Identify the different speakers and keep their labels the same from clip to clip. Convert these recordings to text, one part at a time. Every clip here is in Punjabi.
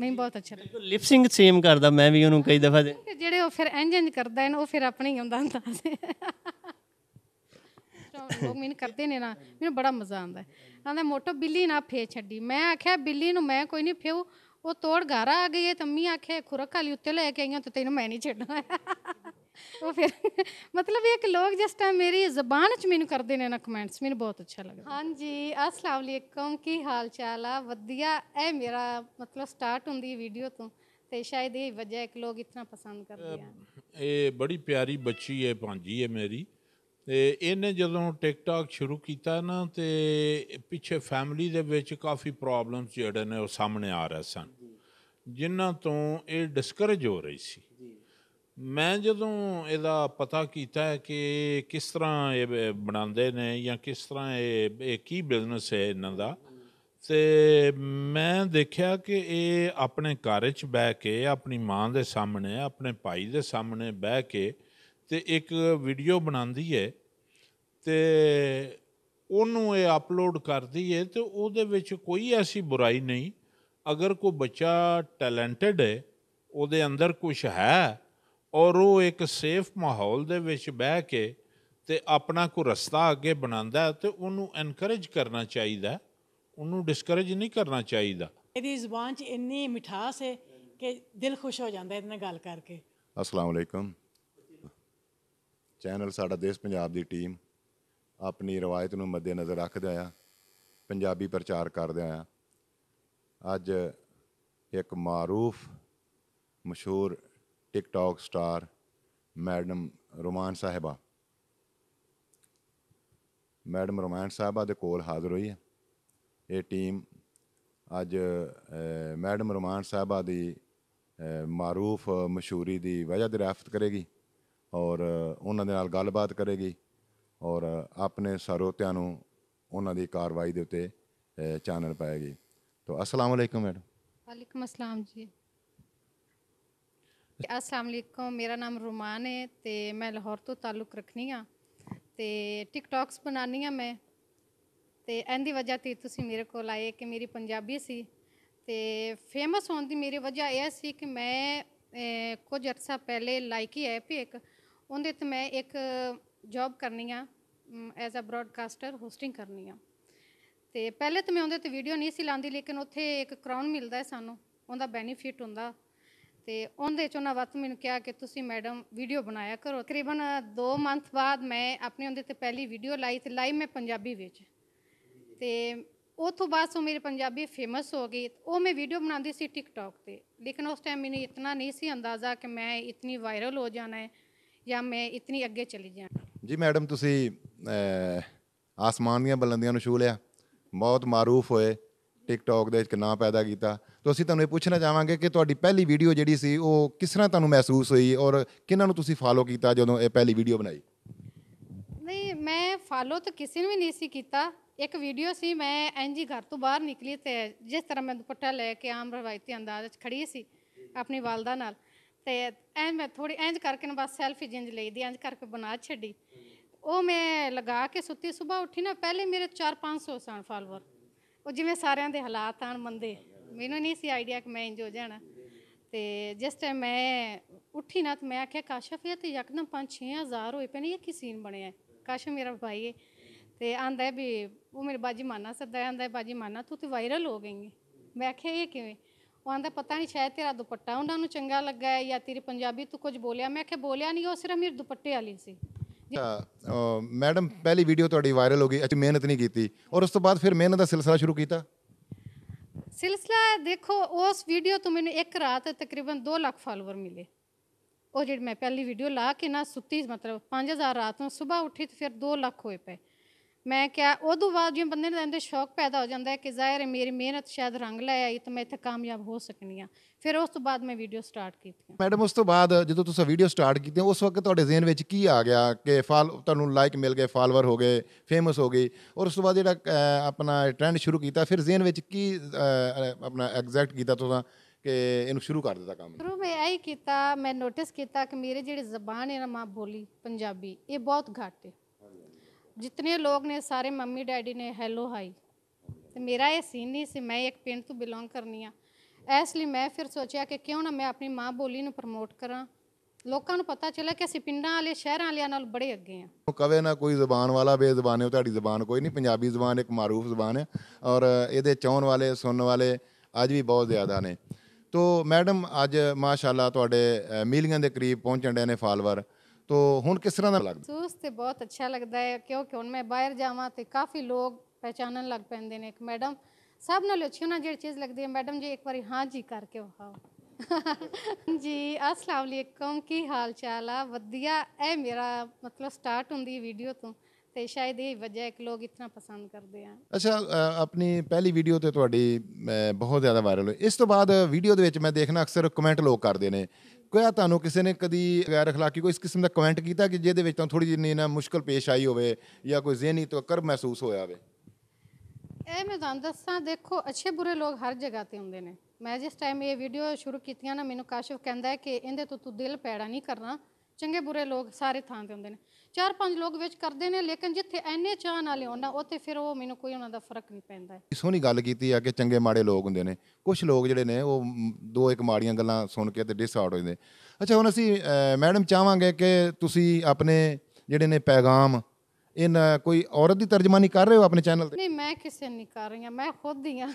Speaker 1: ਮੈਨੂੰ ਬਹੁਤ ਅੱਛਾ ਲੱਗਾ।
Speaker 2: ਬਿਲਕੁਲ ਲਿਪ ਸਿੰਗ ਸੇਮ ਕਰਦਾ, ਮੈਂ ਵੀ ਉਹਨੂੰ ਕਈ ਦਫਾ
Speaker 1: ਕਿ ਜਿਹੜੇ ਉਹ ਫਿਰ ਇੰਜ ਕਰਦਾ ਹੈ ਉਹ ਫਿਰ ਆਪਣੇ ਹੀ ਆਉਂਦਾ ਹੁੰਦਾ ਸੀ। ਲੋਕ ਮੈਨੂੰ ਕਰਦੇ ਨੇ ਨਾ, ਮੈਨੂੰ ਬੜਾ ਮਜ਼ਾ ਆਉਂਦਾ। ਆਂਦਾ ਮੋਟੋ ਬਿੱਲੀ ਨਾ ਫੇ ਛੱਡੀ। ਮੈਂ ਆਖਿਆ ਬਿੱਲੀ ਨੂੰ ਮੈਂ ਕੋਈ ਨਹੀਂ ਫੇਊ, ਉਹ ਤੋੜ ਘਰ ਆ ਗਈ ਹੈ। ਤੰਮੀ ਆਖਿਆ ਖੁਰਕ ਵਾਲੀ ਉੱਤੇ ਲੈ ਕੇ ਆਈਆਂ ਤੇ ਤੈਨੂੰ ਮੈਂ ਨਹੀਂ ਛੱਡਣਾ। ਉਹ ਫਿਰ मतलब एक लोग जिस टाइम मेरी ज़बान च मैनू करते हैं ना कमेंट्स, मैनू बहुत अच्छा लगता। हाँ जी, अस्सलाम वालेकुम, की हाल चाल आ? वधिया। ए मेरा मतलब स्टार्ट होंदी वीडियो तो शायद यही वजह है कि लोग इतना पसंद करते हैं।
Speaker 3: ये बड़ी प्यारी बच्ची है, भांजी है मेरी। ਤੇ ਇਹਨੇ ਜਦੋਂ ਟਿਕਟੌਕ ਸ਼ੁਰੂ ਕੀਤਾ ਨਾ ਤੇ ਪਿੱਛੇ ਫੈਮਿਲੀ ਦੇ ਵਿੱਚ ਕਾਫੀ ਪ੍ਰੋਬਲਮਸ ਜਿਹੜੇ ਨੇ ਉਹ ਸਾਹਮਣੇ ਆ ਰਹੇ ਸਨ, ਜਿਨ੍ਹਾਂ ਤੋਂ ਇਹ ਡਿਸਕਰੇਜ ਹੋ ਰਹੀ ਸੀ। ਮੈਂ ਜਦੋਂ ਇਹਦਾ ਪਤਾ ਕੀਤਾ ਹੈ ਕਿ ਕਿਸ ਤਰ੍ਹਾਂ ਇਹ ਬਣਾਉਂਦੇ ਨੇ ਜਾਂ ਕਿਸ ਤਰ੍ਹਾਂ ਇਹ ਕੀ ਬਿਜ਼ਨਸ ਹੈ ਇਹਨਾਂ ਦਾ, ਤੇ ਮੈਂ ਦੇਖਿਆ ਕਿ ਇਹ ਆਪਣੇ ਘਰ 'ਚ ਬਹਿ ਕੇ ਆਪਣੀ ਮਾਂ ਦੇ ਸਾਹਮਣੇ, ਆਪਣੇ ਭਾਈ ਦੇ ਸਾਹਮਣੇ ਬਹਿ ਕੇ ਤੇ ਇੱਕ ਵੀਡੀਓ ਬਣਾਉਂਦੀ ਹੈ ਤੇ ਉਹਨੂੰ ਇਹ ਅਪਲੋਡ ਕਰਦੀ ਹੈ। ਤੇ ਉਹਦੇ ਵਿੱਚ ਕੋਈ ਐਸੀ ਬੁਰਾਈ ਨਹੀਂ। ਅਗਰ ਕੋਈ ਬੱਚਾ ਟੈਲੈਂਟਡ ਹੈ, ਉਹਦੇ ਅੰਦਰ ਕੁਛ ਹੈ, ਔਰ ਉਹ ਇੱਕ ਸੇਫ ਮਾਹੌਲ ਦੇ ਵਿੱਚ ਬਹਿ ਕੇ ਤੇ ਆਪਣਾ ਕੋਈ ਰਸਤਾ ਅੱਗੇ ਬਣਾਉਂਦਾ ਤੇ ਉਹਨੂੰ ਐਨਕਰੇਜ ਕਰਨਾ ਚਾਹੀਦਾ, ਉਹਨੂੰ ਡਿਸਕਰੇਜ ਨਹੀਂ ਕਰਨਾ ਚਾਹੀਦਾ।
Speaker 4: ਇਹਦੀ ਜ਼ੁਬਾਨ 'ਚ ਇੰਨੀ ਮਿਠਾਸ ਹੈ ਕਿ ਦਿਲ ਖੁਸ਼ ਹੋ ਜਾਂਦਾ ਇਹਦੇ ਨਾਲ ਗੱਲ ਕਰਕੇ।
Speaker 5: अस्सलाम वालेकुम। ਚੈਨਲ ਸਾਡਾ ਦੇਸ਼ ਪੰਜਾਬ ਦੀ ਟੀਮ ਆਪਣੀ ਰਵਾਇਤ ਨੂੰ ਮੱਦੇਨਜ਼ਰ ਰੱਖਦੇ ਆ ਪੰਜਾਬੀ ਪ੍ਰਚਾਰ ਕਰਦੇ ਆ। ਅੱਜ ਇੱਕ ਮਾਰੂਫ ਮਸ਼ਹੂਰ ਟਿਕਟੌਕ ਸਟਾਰ ਮੈਡਮ ਰੋਮਾਨ ਸਾਹਿਬਾ ਦੇ ਕੋਲ ਹਾਜ਼ਰ ਹੋਈ ਹੈ। ਇਹ ਟੀਮ ਅੱਜ ਮੈਡਮ ਰੋਮਾਨ ਸਾਹਿਬਾ ਦੀ ਮਾਰੂਫ ਮਸ਼ਹੂਰੀ ਦੀ ਵਜ੍ਹਾ ਦਰਿਆਫਤ ਕਰੇਗੀ ਔਰ ਉਹਨਾਂ ਦੇ ਨਾਲ ਗੱਲਬਾਤ ਕਰੇਗੀ ਔਰ ਆਪਣੇ ਸਰੋਤਿਆਂ ਨੂੰ ਉਹਨਾਂ ਦੀ ਕਾਰਵਾਈ ਦੇ ਉੱਤੇ ਚਾਨਣ ਪਾਏਗੀ। तो अस्सलाम वालेकुम मैडम।
Speaker 1: वालेकुम अस्सलाम जी। अस्सलाम वालेकुम, मेरा नाम रोमान है तो मैं लाहौर तो ताल्लुक रखनी हाँ तो टिकटॉक्स बनानी हाँ मैं। तो इनकी वजह तो तुसी मेरे को आए कि मेरी पंजाबी सी तो फेमस होने की मेरी वजह यह सी कि मैं कुछ अरसा पहले लाइकी ऐप एक उहदे ते मैं एक जॉब करनी हाँ एज अ ब्रॉडकास्टर होस्टिंग करनी हाँ। तो पहले तो मैं उहदे ते वीडियो नहीं सी लांदी, लेकिन उत्थे एक क्राउन मिलता है सानू, उहदा बेनीफिट हुंदा तो उहदे च उन्हां वक्त मैनूं कहा कि तुसी मैडम वीडियो बनाया करो। तकरीबन 2 मंथ बाद मैं अपनी उहदे ते पहली वीडियो लाई तो लाई मैं पंजाबी विच ते उस बाद सो मेरी पंजाबी फेमस हो गई। वो मैं वीडियो बनाती सी टिकटॉक ते, लेकिन उस टाइम मैंने इतना नहीं सी अंदाज़ा कि मैं इतनी वायरल हो जाना है या मैं इतनी अगे चली जाना।
Speaker 5: जी मैडम तुसी आसमान ਦੀਆਂ ਬੁਲੰਦੀਆਂ ਨੂੰ ਛੂ ਲਿਆ, ਬਹੁਤ ਮਾਰੂਫ ਹੋਏ, ਟਿਕਟੌਕ ਦੇ ਵਿੱਚ ਨਾਂ ਪੈਦਾ ਕੀਤਾ। तो ਅਸੀਂ ਤੁਹਾਨੂੰ ਇਹ ਪੁੱਛਣਾ ਚਾਹਾਂਗੇ ਕਿ ਤੁਹਾਡੀ ਪਹਿਲੀ ਵੀਡੀਓ ਜਿਹੜੀ ਸੀ ਉਹ ਕਿਸ ਤਰ੍ਹਾਂ ਤੁਹਾਨੂੰ ਮਹਿਸੂਸ ਹੋਈ ਔਰ ਕਿਹਨਾਂ ਨੂੰ ਤੁਸੀਂ ਫਾਲੋ ਕੀਤਾ ਜਦੋਂ ਇਹ ਪਹਿਲੀ ਵੀਡੀਓ ਬਣਾਈ?
Speaker 1: नहीं मैं फॉलो तो किसी ने भी नहीं सी कीता। एक वीडियो सी मैं इंज ही घर तो बाहर निकली तो जिस तरह मैं दुपट्टा लैके आम रवायती अंदाज खड़ी सी अपनी वालदा नाल ते इंज मैं थोड़ी इंज करके ना बस सैल्फी जिंज लई दी, इंज करके बना छड़ी। वो मैं लगा के सुती, सुबह उठी ना पहले मेरे 400-500 सन फॉलोवर। वो जिवें सारिਆਂ ਦੇ हालात आन मंदे, मैनू नहीं सी आइडिया कि मैं इंज हो जाना। तो जिस टाइम मैं उठी ना तो मैं आख्या काशफ ये तो यकदम 5-6 हज़ार होए पे ने, ये की सीन बने है। काशफ मेरा भाई है तो आंदा है भी वो मेरे बाजी माना सदा आंदा है बाजी माना तू तो वायरल हो गई है। मैं आख्या ये किवें? वो आंदा पता नहीं शायद तेरा दुपट्टा उन्होंने चंगा लगा है या तेरी पंजाबी तू कुछ बोलिया। मैं आख्या बोलिया नहीं, वो सिर्फ मेरे दुपट्टे वाली सी।
Speaker 5: मैडम पहली वीडियो ਤੁਹਾਡੀ ਵਾਇਰਲ ਹੋ ਗਈ, ਅੱਛਾ ਮਿਹਨਤ ਨਹੀਂ ਕੀਤੀ ਔਰ ਉਸ ਤੋਂ ਬਾਅਦ ਫਿਰ ਮਿਹਨਤ ਦਾ ਸਿਲਸਿਲਾ ਸ਼ੁਰੂ ਕੀਤਾ?
Speaker 1: सिलसिला देखो उस वीडियो तो मैंने एक रात तकरीबन 2 लाख फॉलोवर मिले। वो जी मैं पहली वीडियो ला के ना सुती मतलब 5000 रात में, सुबह उठी तो फिर 2 लाख होए पे। मैं क्या उदों बाद जो बंदे ने शौक पैदा हो जाता है कि ज़ाहिर है मेरी मेहनत शायद रंग लै आई तो मैं इत्थे कामयाब हो सकनी हाँ। फिर उस तो बाद मैं वीडियो स्टार्ट की।
Speaker 5: मैडम उस तो बाद जो तुसीं वीडियो स्टार्ट की उस वक्त तुहाडे ज़हन विच की आ गया कि तुहानूं लाइक मिल गए, फॉलोवर हो गए, फेमस हो गई और उस तो बाद जिहड़ा अपना ट्रेंड शुरू किया फिर ज़हन विच की अपना एग्जैक्ट किया तुसां कि इहनूं शुरू कर दिता काम?
Speaker 1: शुरू में यही किया, मैं नोटिस किया कि मेरी जिहड़ी ज़बान है ना माँ बोली पंजाबी ये बहुत घट है। जितने लोग ने सारे मम्मी डैडी ने हैलो हाई तो मेरा ये सीन नहीं सी। मैं एक पिंड तो बिलोंग करनी हाँ, ਇਸ ਲਈ ਮੈਂ ਫਿਰ ਸੋਚਿਆ ਕਿ ਕਿਉਂ ਨਾ ਮੈਂ ਆਪਣੀ ਮਾਂ ਬੋਲੀ ਨੂੰ ਪ੍ਰਮੋਟ ਕਰਾਂ, ਲੋਕਾਂ ਨੂੰ ਪਤਾ ਚੱਲੇ ਕਿ ਅਸੀਂ ਪਿੰਡਾਂ ਵਾਲੇ ਸ਼ਹਿਰਾਂ ਵਾਲਿਆਂ ਨਾਲ ਬੜੇ ਅੱਗੇ ਹਾਂ।
Speaker 5: ਉਹ ਕਵੇ ਨਾ ਕੋਈ ਜ਼ਬਾਨ ਵਾਲਾ ਬੇਜ਼ਬਾਨ ਹੈ, ਉਹ ਤੁਹਾਡੀ ਜ਼ਬਾਨ ਕੋਈ ਨਹੀਂ। ਪੰਜਾਬੀ ਜ਼ਬਾਨ ਇੱਕ ਮਾਰੂਫ ਜ਼ਬਾਨ ਹੈ ਔਰ ਇਹਦੇ ਚਾਹੁਣ ਵਾਲੇ ਸੁਣਨ ਵਾਲੇ ਅੱਜ ਵੀ ਬਹੁਤ ਜ਼ਿਆਦਾ ਨੇ। ਤੋ ਮੈਡਮ ਅੱਜ ਮਾਸ਼ਾਅੱਲਾ ਤੁਹਾਡੇ ਮਿਲੀਅਨ ਦੇ ਕਰੀਬ ਪਹੁੰਚਣ ਡੇ ਨੇ ਫਾਲੋਅਰ, ਤੋ ਹੁਣ ਕਿਸ ਤਰ੍ਹਾਂ ਦਾ ਲੱਗਦਾ?
Speaker 1: ਮਹਿਸੂਸ ਤੇ ਬਹੁਤ ਅੱਛਾ ਲੱਗਦਾ ਹੈ ਕਿਉਂਕਿ ਹੁਣ ਮੈਂ ਬਾਹਰ ਜਾਵਾਂ ਤੇ ਕਾਫੀ ਲੋਕ ਪਹਿਚਾਨਣ ਲੱਗ ਪੈਂਦੇ ਨੇ ਕਿ ਮੈਡਮ ਸਭ ਨਾਲੋਂ ਅੱਛੀ ਉਹਨਾਂ ਜਿਹੜੀ ਚੀਜ਼ ਲੱਗਦੀ ਹੈ ਮੈਡਮ ਜੀ ਇੱਕ ਵਾਰੀ ਹਾਂ ਜੀ ਕਰਕੇ ਵਿਖਾਓ। ਜੀ अस्सलाम वालेकुम, ਕੀ ਹਾਲ ਚਾਲ ਆ? ਵਧੀਆ। ਇਹ ਮੇਰਾ ਮਤਲਬ ਸਟਾਰਟ ਹੁੰਦੀ ਵੀਡੀਓ ਤੋਂ ਤੇ ਸ਼ਾਇਦ ਇਹ ਵਜ੍ਹਾ ਹੈ ਕਿ ਲੋਕ ਇਤਨਾ ਪਸੰਦ ਕਰਦੇ ਆ।
Speaker 5: ਅੱਛਾ, ਆਪਣੀ ਪਹਿਲੀ ਵੀਡੀਓ ਤੇ ਤੁਹਾਡੀ ਬਹੁਤ ਜ਼ਿਆਦਾ ਵਾਇਰਲ ਹੋਈ। ਇਸ ਤੋਂ ਬਾਅਦ ਵੀਡੀਓ ਦੇ ਵਿੱਚ ਮੈਂ ਦੇਖਣਾ ਅਕਸਰ ਕਮੈਂਟ ਲੋਕ ਕਰਦੇ ਨੇ। ਕਿਹਾ ਤੁਹਾਨੂੰ ਕਿਸੇ ਨੇ ਕਦੀ ਗੈਰ ਅਖਲਾਕੀ ਕੋਈ ਇਸ ਕਿਸਮ ਦਾ ਕਮੈਂਟ ਕੀਤਾ ਕਿ ਜਿਹਦੇ ਵਿੱਚ ਤੁਹਾਨੂੰ ਥੋੜੀ ਜਿਹੀ ਨਾ ਮੁਸ਼ਕਲ ਪੇਸ਼ ਆਈ ਹੋਵੇ ਜਾਂ ਕੋਈ ਜ਼ਿਹਨੀ ਤਵੱਕਰ ਮਹਿਸੂਸ ਹੋਇਆ ਹੋਵੇ?
Speaker 1: ਇਹ ਮੈਂ ਤੁਹਾਨੂੰ ਦੱਸਾਂ, ਦੇਖੋ ਅੱਛੇ ਬੁਰੇ ਲੋਕ ਹਰ ਜਗ੍ਹਾ ਤੇ ਹੁੰਦੇ ਨੇ। ਮੈਂ ਜਿਸ ਟਾਈਮ ਇਹ ਵੀਡੀਓ ਸ਼ੁਰੂ ਕੀਤੀਆਂ ਨਾ, ਮੈਨੂੰ ਕਾਸ਼ਿਫ ਕਹਿੰਦਾ ਹੈ ਕਿ ਇਹਦੇ ਤੋਂ ਤੂੰ ਦਿਲ ਪੈੜਾ ਨਹੀਂ ਕਰਨਾ, ਚੰਗੇ ਬੁਰੇ ਲੋਕ ਸਾਰੇ ਥਾਂ ਤੇ ਹੁੰਦੇ ਨੇ। 4-5 ਲੋਕ ਵਿੱਚ ਕਰਦੇ ਨੇ, ਲੇਕਿਨ ਜਿੱਥੇ ਐਨੇ ਚਾਹਣ ਵਾਲੇ ਹੋਣ ਨਾ ਉੱਥੇ ਫਿਰ ਉਹ ਮੈਨੂੰ ਕੋਈ ਉਹਨਾਂ ਦਾ ਫਰਕ ਨਹੀਂ ਪੈਂਦਾ।
Speaker 5: ਸੋਹਣੀ ਗੱਲ ਕੀਤੀ ਆ ਕਿ ਚੰਗੇ ਮਾੜੇ ਲੋਕ ਹੁੰਦੇ ਨੇ। ਕੁਝ ਲੋਕ ਜਿਹੜੇ ਨੇ ਉਹ ਦੋ ਇੱਕ ਮਾੜੀਆਂ ਗੱਲਾਂ ਸੁਣ ਕੇ ਤੇ ਡਿਸ ਆਊਟ ਹੋ ਜਾਂਦੇ। ਅੱਛਾ, ਹੁਣ ਅਸੀਂ ਮੈਡਮ ਚਾਹਾਂਗੇ ਕਿ ਤੁਸੀਂ ਆਪਣੇ ਜਿਹੜੇ ਨੇ ਪੈਗਾਮ ਕੋਈ ਔਰਤ ਦੀ ਤਰਜਮਾਨੀ ਕਰ ਰਹੇ ਹੋ ਆਪਣੇ ਚੈਨਲ ਤੇ?
Speaker 1: ਨਹੀਂ, ਮੈਂ ਕਿਸੇ ਨਹੀਂ ਕਰ ਰਹੀ ਹਾਂ, ਮੈਂ ਖੁਦ ਹੀ ਹਾਂ।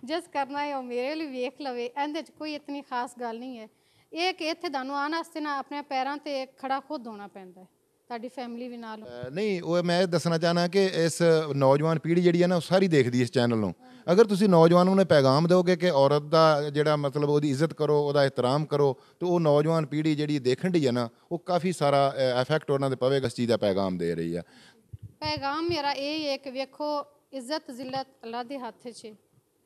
Speaker 1: ਜਿਸ ਕਰਨਾ ਹੈ ਉਹ ਮੇਰੇ ਲਈ ਵੇਖ ਲਵੇ, ਇਹਦੇ 'ਚ ਕੋਈ ਇਤਨੀ ਖਾਸ ਗੱਲ ਨਹੀਂ ਹੈ। ਇਹ ਕਿ ਇੱਥੇ ਤੁਹਾਨੂੰ ਆਉਣ ਵਾਸਤੇ ਨਾ ਆਪਣੇ ਪੈਰਾਂ ਤੇ ਖੜਾ ਖੁਦ ਹੋਣਾ ਪੈਂਦਾ ਹੈ, ਤੁਹਾਡੀ ਫੈਮਿਲੀ ਵੀ ਨਾਲ।
Speaker 5: ਨਹੀਂ, ਉਹ ਮੈਂ ਇਹ ਦੱਸਣਾ ਚਾਹਨਾ ਕਿ ਇਸ ਨੌਜਵਾਨ ਪੀੜ੍ਹੀ ਜਿਹੜੀ ਹੈ ਨਾ ਉਹ ਸਾਰੀ ਦੇਖਦੀ ਇਸ ਚੈਨਲ ਨੂੰ। ਅਗਰ ਤੁਸੀਂ ਨੌਜਵਾਨਾਂ ਨੂੰ ਪੈਗਾਮ ਦਿਓਗੇ ਕਿ ਔਰਤ ਦਾ ਜਿਹੜਾ ਮਤਲਬ ਉਹਦੀ ਇੱਜ਼ਤ ਕਰੋ, ਉਹਦਾ ਇਹਤਰਾਮ ਕਰੋ, ਤਾਂ ਉਹ ਨੌਜਵਾਨ ਪੀੜ੍ਹੀ ਜਿਹੜੀ ਦੇਖਣ ਦੀ ਹੈ ਨਾ ਉਹ ਕਾਫੀ ਸਾਰਾ ਇਫੈਕਟ ਉਹਨਾਂ ਦੇ ਪਵੇਗਾ। ਇਸ ਚੀਜ਼ ਦਾ ਪੈਗਾਮ ਦੇ ਰਹੀ ਹੈ।
Speaker 1: ਪੈਗਾਮ ਮੇਰਾ ਇਹ ਹੈ ਕਿ ਵੇਖੋ, ਇੱਜ਼ਤ ਜ਼ਿਲਤ ਅੱਲਾ ਦੇ ਹੱਥ 'ਚ,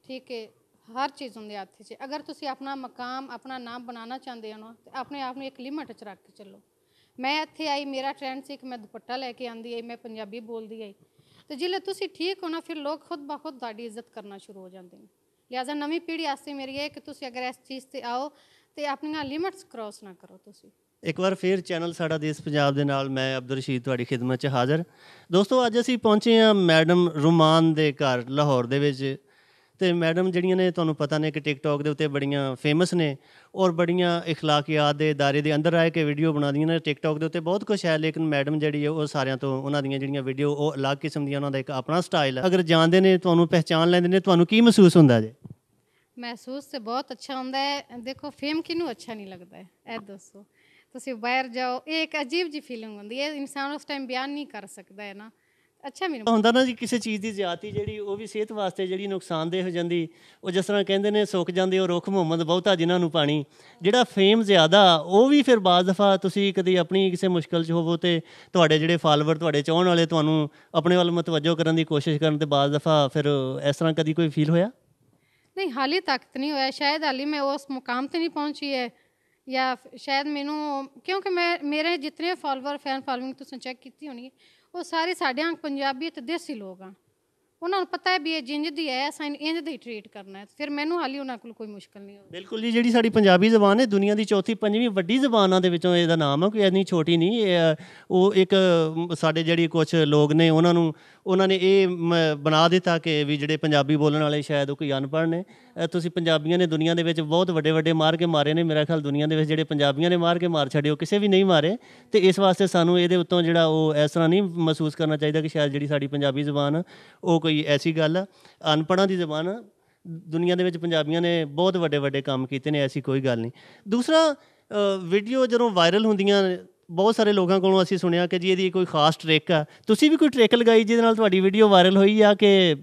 Speaker 1: ਠੀਕ ਹੈ, ਹਰ ਚੀਜ਼ ਉਹਦੇ ਹੱਥ 'ਚ। ਅਗਰ ਤੁਸੀਂ ਆਪਣਾ ਮਕਾਮ ਆਪਣਾ ਨਾਮ ਬਣਾਉਣਾ ਚਾਹੁੰਦੇ ਹੋ ਨਾ ਤਾਂ ਆਪਣੇ ਆਪ ਨੂੰ ਇੱਕ ਲਿਮਟ 'ਚ ਰੱਖ ਕੇ ਚੱਲੋ। ਮੈਂ ਇੱਥੇ ਆਈ, ਮੇਰਾ ਟ੍ਰੈਂਡ ਸੀ ਕਿ ਮੈਂ ਦੁਪੱਟਾ ਲੈ ਕੇ ਆਉਂਦੀ ਆਈ, ਮੈਂ ਪੰਜਾਬੀ ਬੋਲਦੀ ਆਈ, ਤੇ ਜਿੱਲੇ ਤੁਸੀਂ ਠੀਕ ਹੋ ਨਾ ਫਿਰ ਲੋਕ ਖੁਦ ਬ ਖੁਦ ਤੁਹਾਡੀ ਇੱਜ਼ਤ ਕਰਨਾ ਸ਼ੁਰੂ ਹੋ ਜਾਂਦੇ ਨੇ। ਲਿਹਾਜ਼ਾ ਨਵੀਂ ਪੀੜ੍ਹੀ ਵਾਸਤੇ ਮੇਰੀ ਇਹ ਕਿ ਤੁਸੀਂ ਅਗਰ ਇਸ ਚੀਜ਼ 'ਤੇ ਆਓ ਤੇ ਆਪਣੀਆਂ ਲਿਮਟਸ ਕ੍ਰੋਸ ਨਾ ਕਰੋ। ਤੁਸੀਂ
Speaker 2: ਇੱਕ ਵਾਰ ਫਿਰ ਚੈਨਲ ਸਾਡਾ ਦੇਸ਼ ਪੰਜਾਬ ਦੇ ਨਾਲ ਮੈਂ ਅਬਦੁਲ ਰਸ਼ੀਦ ਤੁਹਾਡੀ ਖਿਦਮਤ 'ਚ ਹਾਜ਼ਰ। ਦੋਸਤੋ, ਅੱਜ ਅਸੀਂ ਪਹੁੰਚੇ ਹਾਂ ਮੈਡਮ ਰੁਮਾਨ ਦੇ ਘਰ ਲਾਹੌਰ ਦੇ ਵਿੱਚ। ਤੇ ਮੈਡਮ ਜਿਹੜੀਆਂ ਨੇ ਤੁਹਾਨੂੰ ਪਤਾ ਨੇ ਕਿ ਟਿਕਟੋਕ ਦੇ ਉੱਤੇ ਬੜੀਆਂ ਫੇਮਸ ਨੇ ਔਰ ਬੜੀਆਂ ਇਖਲਾਕੀਆਤ ਦੇ ਦਾਇਰੇ ਦੇ ਅੰਦਰ ਰਹਿ ਕੇ ਵੀਡੀਓ ਬਣਾਉਂਦੀਆਂ ਨੇ। ਟਿਕਟੋਕ ਦੇ ਉੱਤੇ ਬਹੁਤ ਕੁਛ ਹੈ, ਲੇਕਿਨ ਮੈਡਮ ਜਿਹੜੀ ਹੈ ਉਹ ਸਾਰਿਆਂ ਤੋਂ, ਉਹਨਾਂ ਦੀਆਂ ਜਿਹੜੀਆਂ ਵੀਡੀਓ ਉਹ ਅਲੱਗ ਕਿਸਮ ਦੀਆਂ, ਉਹਨਾਂ ਦਾ ਇੱਕ ਆਪਣਾ ਸਟਾਈਲ ਹੈ। ਅਗਰ ਜਾਣਦੇ ਨੇ, ਤੁਹਾਨੂੰ ਪਹਿਚਾਣ ਲੈਂਦੇ ਨੇ, ਤੁਹਾਨੂੰ ਕੀ ਮਹਿਸੂਸ ਹੁੰਦਾ ਜੇ?
Speaker 1: ਮਹਿਸੂਸ ਤੇ ਬਹੁਤ ਅੱਛਾ ਹੁੰਦਾ ਹੈ। ਦੇਖੋ, ਫੇਮ ਕਿਹਨੂੰ ਅੱਛਾ ਨਹੀਂ ਲੱਗਦਾ ਹੈ, ਇਹ ਦੱਸੋ। ਤੁਸੀਂ ਬਾਹਰ ਜਾਓ, ਇਹ ਇੱਕ ਅਜੀਬ ਜਿਹੀ ਫੀਲਿੰਗ ਹੁੰਦੀ ਹੈ, ਇਨਸਾਨ ਉਸ ਟਾਈਮ ਬਿਆਨ ਨਹੀਂ ਕਰ ਸਕਦਾ ਹੈ ਨਾ। ਅੱਛਾ, ਮੈਨੂੰ
Speaker 2: ਹੁੰਦਾ ਨਾ ਜੀ ਕਿਸੇ ਚੀਜ਼ ਦੀ ਜ਼ਿਆਦਤੀ ਜਿਹੜੀ ਉਹ ਵੀ ਸਿਹਤ ਵਾਸਤੇ ਜਿਹੜੀ ਨੁਕਸਾਨਦੇਹ ਹੋ ਜਾਂਦੀ। ਉਹ ਜਿਸ ਤਰ੍ਹਾਂ ਕਹਿੰਦੇ ਨੇ ਸੁੱਕ ਜਾਂਦੇ ਉਹ ਰੁੱਖ ਮੁਹੰਮਦ ਬਹੁਤਾ ਜਿਨ੍ਹਾਂ ਨੂੰ ਪਾਣੀ। ਜਿਹੜਾ ਫੇਮ ਜ਼ਿਆਦਾ ਉਹ ਵੀ ਫਿਰ ਬਾਜ਼ ਦਫਾ ਤੁਸੀਂ ਕਦੀ ਆਪਣੀ ਕਿਸੇ ਮੁਸ਼ਕਲ 'ਚ ਹੋਵੋ ਤੇ ਤੁਹਾਡੇ ਜਿਹੜੇ ਫਾਲੋਵਰ, ਤੁਹਾਡੇ ਚਾਹਣ ਵਾਲੇ ਤੁਹਾਨੂੰ ਆਪਣੇ ਵੱਲ ਮੁਤਵੱਜੋ ਕਰਨ ਦੀ ਕੋਸ਼ਿਸ਼ ਕਰਨ, ਤੇ ਬਾਜ਼ ਦਫਾ ਫਿਰ ਇਸ ਤਰ੍ਹਾਂ ਕਦੀ ਕੋਈ ਫੀਲ ਹੋਇਆ?
Speaker 1: ਨਹੀਂ, ਹਾਲੇ ਤੱਕ ਤਾਂ ਨਹੀਂ ਹੋਇਆ। ਸ਼ਾਇਦ ਹਾਲੇ ਮੈਂ ਉਸ ਮੁਕਾਮ 'ਤੇ ਨਹੀਂ ਪਹੁੰਚੀ ਹੈ, ਜਾਂ ਸ਼ਾਇਦ ਮੈਨੂੰ, ਕਿਉਂਕਿ ਮੇਰੇ ਜਿਤਨੇ ਫਾਲੋਵਰ ਫੈਨ ਫਾਲੋਇੰਗ ਤੁਸੀਂ ਚੈੱਕ ਕੀਤੀ ਹੋਣੀ, ਉਹ ਸਾਰੇ ਸਾਡੇ ਪੰਜਾਬੀ ਅਤੇ ਦੇਸੀ ਲੋਕ ਆ। ਉਹਨਾਂ ਨੂੰ ਪਤਾ ਹੈ ਵੀ ਇਹ ਜਿੰਜ ਦੀ ਹੈ, ਅਸਾਂ ਇੰਜ ਦੀ ਟਰੀਟ ਕਰਨਾ ਹੈ। ਫਿਰ ਮੈਨੂੰ ਹਾਲੀ ਉਹਨਾਂ ਕੋਲ ਕੋਈ ਮੁਸ਼ਕਲ ਨਹੀਂ ਹੋਈ।
Speaker 2: ਬਿਲਕੁਲ ਜੀ, ਜਿਹੜੀ ਸਾਡੀ ਪੰਜਾਬੀ ਜ਼ਬਾਨ ਹੈ ਦੁਨੀਆ ਦੀ ਚੌਥੀ ਪੰਜਵੀਂ ਵੱਡੀ ਜ਼ਬਾਨਾਂ ਦੇ ਵਿੱਚੋਂ ਇਹਦਾ ਨਾਮ ਹੈ, ਕੋਈ ਇੰਨੀ ਛੋਟੀ ਨਹੀਂ। ਉਹ ਇੱਕ ਸਾਡੇ ਜਿਹੜੀ ਕੁਛ ਲੋਕ ਨੇ ਉਹਨਾਂ ਨੇ ਇਹ ਬਣਾ ਦਿੱਤਾ ਕਿ ਵੀ ਜਿਹੜੇ ਪੰਜਾਬੀ ਬੋਲਣ ਵਾਲੇ ਸ਼ਾਇਦ ਉਹ ਕੋਈ ਅਨਪੜ੍ਹ ਨੇ। ਤੁਸੀਂ ਪੰਜਾਬੀਆਂ ਨੇ ਦੁਨੀਆ ਦੇ ਵਿੱਚ ਬਹੁਤ ਵੱਡੇ ਵੱਡੇ ਮਾਰ ਕੇ ਮਾਰੇ ਨੇ। ਮੇਰਾ ਖਿਆਲ ਦੁਨੀਆ ਦੇ ਵਿੱਚ ਜਿਹੜੇ ਪੰਜਾਬੀਆਂ ਨੇ ਮਾਰ ਕੇ ਮਾਰ ਛੱਡੇ ਉਹ ਕਿਸੇ ਵੀ ਨਹੀਂ ਮਾਰੇ। ਅਤੇ ਇਸ ਵਾਸਤੇ ਸਾਨੂੰ ਇਹਦੇ ਉੱਤੋਂ ਜਿਹੜਾ ਉਹ ਇਸ ਤਰ੍ਹਾਂ ਨਹੀਂ ਮਹਿਸੂਸ ਕਰਨਾ ਚਾਹੀਦਾ ਕਿ ਸ਼ਾਇਦ ਜਿਹੜੀ ਸਾਡੀ ਪੰਜਾਬੀ ਜ਼ਬਾਨ ਉਹ ਕੋਈ ਐਸੀ ਗੱਲ ਆ, ਅਨਪੜ੍ਹਾਂ ਦੀ ਜ਼ਬਾਨ। ਦੁਨੀਆ ਦੇ ਵਿੱਚ ਪੰਜਾਬੀਆਂ ਨੇ ਬਹੁਤ ਵੱਡੇ ਵੱਡੇ ਕੰਮ ਕੀਤੇ ਨੇ, ਐਸੀ ਕੋਈ ਗੱਲ ਨਹੀਂ। ਦੂਸਰਾ, ਵੀਡੀਓ ਜਦੋਂ ਵਾਇਰਲ ਹੁੰਦੀਆਂ ਬਹੁਤ ਸਾਰੇ ਲੋਕਾਂ ਕੋਲੋਂ ਅਸੀਂ ਸੁਣਿਆ ਕਿ ਜੀ ਇਹਦੀ ਕੋਈ ਖਾਸ ਟ੍ਰਿਕ ਆ। ਤੁਸੀਂ ਵੀ ਕੋਈ ਟ੍ਰਿਕ ਲਗਾਈ ਜਿਹਦੇ ਨਾਲ ਤੁਹਾਡੀ ਵੀਡੀਓ ਵਾਇਰਲ ਹੋਈ ਆ ਕਿ?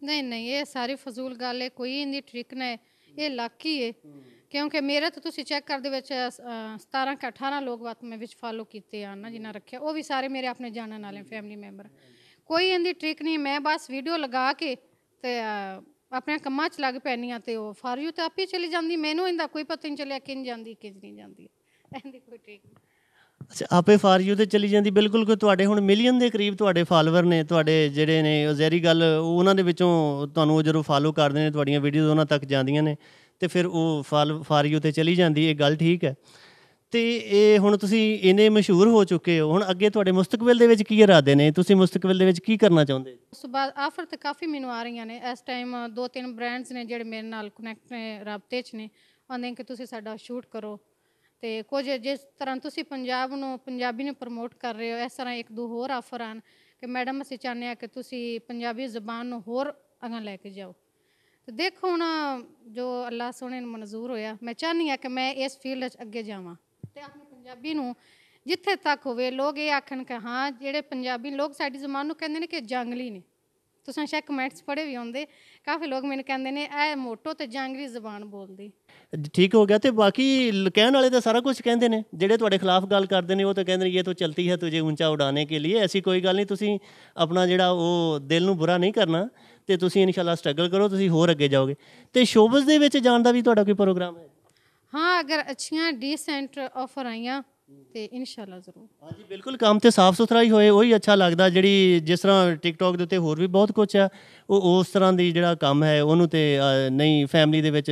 Speaker 1: ਨਹੀਂ, ਇਹ ਸਾਰੀ ਫਜ਼ੂਲ ਗੱਲ ਹੈ, ਕੋਈ ਇਹਦੀ ਟ੍ਰਿਕ ਨਹੀਂ, ਇਹ ਲੱਕ ਹੀ ਹੈ। ਕਿਉਂਕਿ ਮੇਰੇ ਤਾਂ ਤੁਸੀਂ ਚੈੱਕ ਕਰਦੇ ਵਿੱਚ 17 ਕਿ 18 ਲੋਕ ਬਾਤ ਮੈਂ ਵਿੱਚ ਫਾਲੋ ਕੀਤੇ ਆ ਨਾ, ਜਿਨ੍ਹਾਂ ਰੱਖਿਆ, ਉਹ ਵੀ ਸਾਰੇ ਮੇਰੇ ਆਪਣੇ ਜਾਣਨ ਵਾਲੇ ਫੈਮਿਲੀ ਮੈਂਬਰ। ਕੋਈ ਇਹਦੀ ਟ੍ਰਿਕ ਨਹੀਂ। ਮੈਂ ਬਸ ਵੀਡੀਓ ਲਗਾ ਕੇ ਤੇ ਆਪਣੇ ਕੰਮਾਂ 'ਚ ਲੱਗ ਪੈਂਦੀ ਹਾਂ ਅਤੇ ਉਹ ਫਾਰ ਯੂ ਤਾਂ ਆਪੇ ਚਲੀ ਜਾਂਦੀ। ਮੈਨੂੰ ਇਹਦਾ ਕੋਈ ਪਤਾ ਨਹੀਂ ਚੱਲਿਆ ਕਿੰਝ ਜਾਂਦੀ ਕਿੰਝ ਨਹੀਂ ਜਾਂਦੀ, ਇਹਦੀ ਕੋਈ ਟ੍ਰਿਕ ਨਹੀਂ।
Speaker 2: ਅੱਛਾ, ਆਪੇ ਫਾਰ ਯੂ 'ਤੇ ਚਲੀ ਜਾਂਦੀ। ਬਿਲਕੁਲ, ਕੋਈ ਤੁਹਾਡੇ ਹੁਣ ਮਿਲੀਅਨ ਦੇ ਕਰੀਬ ਤੁਹਾਡੇ ਫਾਲੋਵਰ ਨੇ, ਤੁਹਾਡੇ ਜਿਹੜੇ ਨੇ ਉਹ ਜ਼ਹਿਰੀ ਗੱਲ ਉਹਨਾਂ ਦੇ ਵਿੱਚੋਂ ਤੁਹਾਨੂੰ ਜਦੋਂ ਫਾਲੋ ਕਰਦੇ ਨੇ, ਤੁਹਾਡੀਆਂ ਵੀਡੀਓਜ਼ ਉਹਨਾਂ ਤੱਕ ਜਾਂਦੀਆਂ ਨੇ ਅਤੇ ਫਿਰ ਉਹ ਫਾਰ ਯੂ 'ਤੇ ਚਲੀ ਜਾਂਦੀ। ਇਹ ਗੱਲ ਠੀਕ ਹੈ। ਤੇ ਇਹ ਹੁਣ ਤੁਸੀਂ ਇੰਨੇ ਮਸ਼ਹੂਰ ਹੋ ਚੁੱਕੇ ਹੋ, ਹੁਣ ਅੱਗੇ ਤੁਹਾਡੇ ਮੁਸਤਕਬਲ ਦੇ ਵਿੱਚ ਕੀ ਇਰਾਦੇ ਨੇ, ਤੁਸੀਂ ਮੁਸਤਕਬਲ ਦੇ ਵਿੱਚ ਕੀ ਕਰਨਾ ਚਾਹੁੰਦੇ?
Speaker 1: ਉਸ ਤੋਂ ਬਾਅਦ ਆਫਰ ਤਾਂ ਕਾਫੀ ਮੈਨੂੰ ਆ ਰਹੀਆਂ ਨੇ ਇਸ ਟਾਈਮ। 2-3 ਬ੍ਰਾਂਡਸ ਨੇ ਜਿਹੜੇ ਮੇਰੇ ਨਾਲ ਕਨੈਕਟ ਨੇ, ਰਾਬਤੇ 'ਚ ਨੇ, ਆਉਂਦੇ ਕਿ ਤੁਸੀਂ ਸਾਡਾ ਸ਼ੂਟ ਕਰੋ। ਤੇ ਕੁਝ ਜਿਸ ਤਰ੍ਹਾਂ ਤੁਸੀਂ ਪੰਜਾਬ ਨੂੰ, ਪੰਜਾਬੀ ਨੂੰ ਪ੍ਰਮੋਟ ਕਰ ਰਹੇ ਹੋ, ਇਸ ਤਰ੍ਹਾਂ 1-2 ਹੋਰ ਆਫਰ ਆਣ ਕਿ ਮੈਡਮ ਅਸੀਂ ਚਾਹੁੰਦੇ ਹਾਂ ਕਿ ਤੁਸੀਂ ਪੰਜਾਬੀ ਜ਼ਬਾਨ ਨੂੰ ਹੋਰ ਅਗਾਂਹ ਲੈ ਕੇ ਜਾਓ। ਤੇ ਦੇਖੋ ਹੁਣ ਜੋ ਅੱਲਾਹ ਸੋਹਣੇ ਨੂੰ ਮਨਜ਼ੂਰ ਹੋਇਆ, ਮੈਂ ਚਾਹੁੰਦੀ ਹਾਂ ਕਿ ਮੈਂ ਇਸ ਫੀਲਡ 'ਚ ਅੱਗੇ ਜਾਵਾਂ ਤੇ ਆਪਣੀ ਪੰਜਾਬੀ ਨੂੰ ਜਿੱਥੇ ਤੱਕ ਹੋਵੇ ਲੋਕ ਇਹ ਆਖਣ ਕਿ ਹਾਂ ਜਿਹੜੇ ਪੰਜਾਬੀ ਲੋਕ ਸਾਡੀ ਜ਼ਬਾਨ ਨੂੰ ਕਹਿੰਦੇ ਨੇ ਕਿ ਜੰਗਲੀ ਨੇ। ਤੁਸੀਂ ਸ਼ਾਇਦ ਕਮੈਂਟਸ ਪੜ੍ਹੇ ਵੀ ਹੁੰਦੇ, ਕਾਫੀ ਲੋਕ ਮੈਨੂੰ ਕਹਿੰਦੇ ਨੇ ਇਹ ਮੋਟੋ ਤੇ ਜੰਗਲੀ ਜ਼ਬਾਨ ਬੋਲਦੀ।
Speaker 2: ਠੀਕ ਹੋ ਗਿਆ। ਤੇ ਬਾਕੀ ਕਹਿਣ ਵਾਲੇ ਤਾਂ ਸਾਰਾ ਕੁਝ ਕਹਿੰਦੇ ਨੇ, ਜਿਹੜੇ ਤੁਹਾਡੇ ਖਿਲਾਫ ਗੱਲ ਕਰਦੇ ਨੇ ਉਹ ਤਾਂ ਕਹਿੰਦੇ ਨੇ ਇਹ ਤਾਂ ਚਲਤੀ ਹੈ ਤੁਝੇ ਉੱਚਾ ਉਡਾਣੇ ਕੇ ਲਈ। ਐਸੀ ਕੋਈ ਗੱਲ ਨਹੀਂ, ਤੁਸੀਂ ਆਪਣਾ ਜਿਹੜਾ ਉਹ ਦਿਲ ਨੂੰ ਬੁਰਾ ਨਹੀਂ ਕਰਨਾ ਤੇ ਤੁਸੀਂ ਇਨਸ਼ਾਅੱਲਾ ਸਟਰਗਲ ਕਰੋ, ਤੁਸੀਂ ਹੋਰ ਅੱਗੇ ਜਾਓਗੇ। ਤੇ ਸ਼ੋਬਜ਼ ਦੇ ਵਿੱਚ ਜਾਣ ਦਾ ਵੀ ਤੁਹਾਡਾ ਕੋਈ ਪ੍ਰੋਗਰਾਮ ਹੈ?
Speaker 1: ਹਾਂ, ਅਗਰ ਅੱਛੀਆਂ ਡੀਸੈਂਟ ਆਫਰ ਆਈਆਂ ਤੇ ਇਨਸ਼ਾਅੱਲਾ ਜ਼ਰੂਰ।
Speaker 2: ਹਾਂਜੀ ਬਿਲਕੁਲ, ਕੰਮ ਤੇ ਸਾਫ਼ ਸੁਥਰਾ ਹੀ ਹੋਏ ਉਹੀ ਅੱਛਾ ਲੱਗਦਾ। ਜਿਹੜੀ ਜਿਸ ਤਰ੍ਹਾਂ ਟਿਕਟੋਕ ਦੇ ਉੱਤੇ ਹੋਰ ਵੀ ਬਹੁਤ ਕੁਛ ਆ, ਉਹ ਉਸ ਤਰ੍ਹਾਂ ਦੀ ਜਿਹੜਾ ਕੰਮ ਹੈ ਉਹਨੂੰ ਤੇ ਨਹੀਂ ਫੈਮਿਲੀ ਦੇ ਵਿੱਚ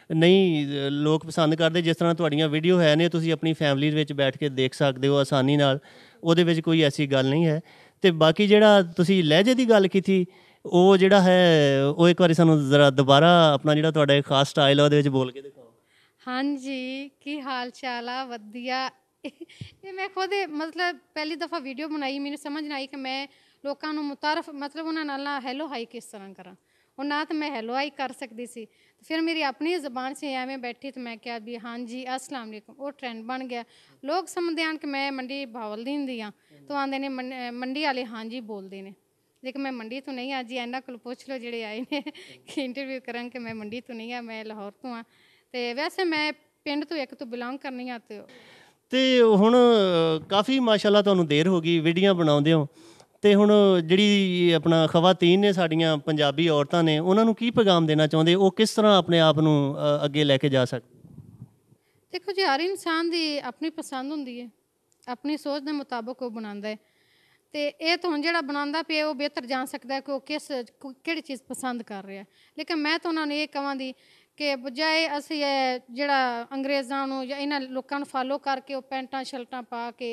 Speaker 2: ਨਹੀਂ ਲੋਕ ਪਸੰਦ ਕਰਦੇ। ਜਿਸ ਤਰ੍ਹਾਂ ਤੁਹਾਡੀਆਂ ਵੀਡੀਓ ਹੈ ਨੇ, ਤੁਸੀਂ ਆਪਣੀ ਫੈਮਿਲੀ ਦੇ ਵਿੱਚ ਬੈਠ ਕੇ ਦੇਖ ਸਕਦੇ ਹੋ ਆਸਾਨੀ ਨਾਲ, ਉਹਦੇ ਵਿੱਚ ਕੋਈ ਐਸੀ ਗੱਲ ਨਹੀਂ ਹੈ। ਤੇ ਬਾਕੀ ਜਿਹੜਾ ਤੁਸੀਂ ਲਹਿਜੇ ਦੀ ਗੱਲ ਕੀਤੀ, ਉਹ ਜਿਹੜਾ ਹੈ ਉਹ ਇੱਕ ਵਾਰੀ ਸਾਨੂੰ ਜ਼ਰਾ ਦੁਬਾਰਾ ਆਪਣਾ ਜਿਹੜਾ ਤੁਹਾਡਾ ਇੱਕ ਖਾਸ ਸਟਾਈਲ ਆ ਉਹਦੇ ਵਿੱਚ ਬੋਲ ਕੇ ਦਿਖਾਓ।
Speaker 1: ਹਾਂਜੀ, ਕੀ ਹਾਲ ਚਾਲ ਆ? ਵਧੀਆ। ਇਹ ਮੈਂ ਖੁਦ ਮਤਲਬ ਪਹਿਲੀ ਦਫਾ ਵੀਡੀਓ ਬਣਾਈ, ਮੈਨੂੰ ਸਮਝ ਨਹੀਂ ਆਈ ਕਿ ਮੈਂ ਲੋਕਾਂ ਨੂੰ ਮੁਤਾਰਫ ਮਤਲਬ ਉਹਨਾਂ ਨਾਲ ਨਾ ਹੈਲੋ ਹਾਈ ਕਿਸ ਤਰ੍ਹਾਂ ਕਰਾਂ। ਉਹ ਨਾ ਤਾਂ ਮੈਂ ਹੈਲੋ ਹਾਈ ਕਰ ਸਕਦੀ ਸੀ, ਫਿਰ ਮੇਰੀ ਆਪਣੀ ਜ਼ਬਾਨ 'ਚ ਐਵੇਂ ਬੈਠੀ ਤੇ ਮੈਂ ਕਿਹਾ ਵੀ ਹਾਂਜੀ ਅਸਲਾਮ ਵਾਲੇਕੁਮ। ਉਹ ਟ੍ਰੈਂਡ ਬਣ ਗਿਆ। ਲੋਕ ਸਮਝਦੇ ਹਨ ਕਿ ਮੈਂ ਮੰਡੀ ਬਹਾਵਲਦੀਨ ਦੀ ਹਾਂ, ਤਾਂ ਆਉਂਦੇ ਨੇ ਮੰਡੀ ਵਾਲੇ ਹਾਂਜੀ ਬੋਲਦੇ ਨੇ, ਲੇਕਿਨ ਮੈਂ ਮੰਡੀ ਤੋਂ ਨਹੀਂ ਹਾਂ ਜੀ। ਇਹਨਾਂ ਕੋਲ ਪੁੱਛ ਲਓ ਜਿਹੜੇ ਆਏ ਨੇ ਕਿ ਇੰਟਰਵਿਊ ਕਰਾਂ ਕਿ ਮੈਂ ਮੰਡੀ ਤੋਂ ਨਹੀਂ ਹਾਂ, ਮੈਂ ਲਾਹੌਰ ਤੋਂ ਹਾਂ। ਤੇ ਵੈਸੇ ਮੈਂ ਪਿੰਡ ਤੋਂ ਇੱਕ ਤੋਂ ਬਿਲੋਂਗ ਕਰਨੀ ਹਾਂ।
Speaker 2: ਤੇ ਹੁਣ ਕਾਫੀ ਮਾਸ਼ਾਅੱਲਾ ਤੁਹਾਨੂੰ ਦੇਰ ਹੋ ਗਈ ਵੀਡੀਓ ਬਣਾਉਂਦੇ ਹੋ, ਤੇ ਹੁਣ ਜਿਹੜੀ ਆਪਣਾ ਖਵਾਤੀਨ ਨੇ ਸਾਡੀਆਂ ਪੰਜਾਬੀ ਔਰਤਾਂ ਨੇ, ਉਹਨਾਂ ਨੂੰ ਕੀ ਪੈਗਾਮ ਦੇਣਾ ਚਾਹੁੰਦੇ? ਉਹ ਕਿਸ ਤਰ੍ਹਾਂ ਆਪਣੇ ਆਪ ਨੂੰ ਅੱਗੇ ਲੈ ਕੇ ਜਾ ਸਕਦੇ?
Speaker 1: ਦੇਖੋ ਜੀ, ਹਰ ਇਨਸਾਨ ਦੀ ਆਪਣੀ ਪਸੰਦ ਹੁੰਦੀ ਹੈ, ਆਪਣੀ ਸੋਚ ਦੇ ਮੁਤਾਬਕ ਉਹ ਬਣਾਉਂਦਾ ਹੈ। ਤੇ ਇਹ ਤਾਂ ਹੁਣ ਜਿਹੜਾ ਬਣਾਉਂਦਾ ਪਿਆ ਉਹ ਬਿਹਤਰ ਜਾਣ ਸਕਦਾ ਹੈ ਕਿ ਉਹ ਕਿਹੜੀ ਚੀਜ਼ ਪਸੰਦ ਕਰ ਰਿਹਾ। ਲੇਕਿਨ ਮੈਂ ਤਾਂ ਉਹਨਾਂ ਨੂੰ ਇਹ ਕਹਾਂਗੀ ਕਿ ਬਜਾਏ ਅਸੀਂ ਜਿਹੜਾ ਅੰਗਰੇਜ਼ਾਂ ਨੂੰ ਜਾਂ ਇਹਨਾਂ ਲੋਕਾਂ ਨੂੰ ਫਾਲੋ ਕਰਕੇ ਉਹ ਪੈਂਟਾਂ ਸ਼ਰਟਾਂ ਪਾ ਕੇ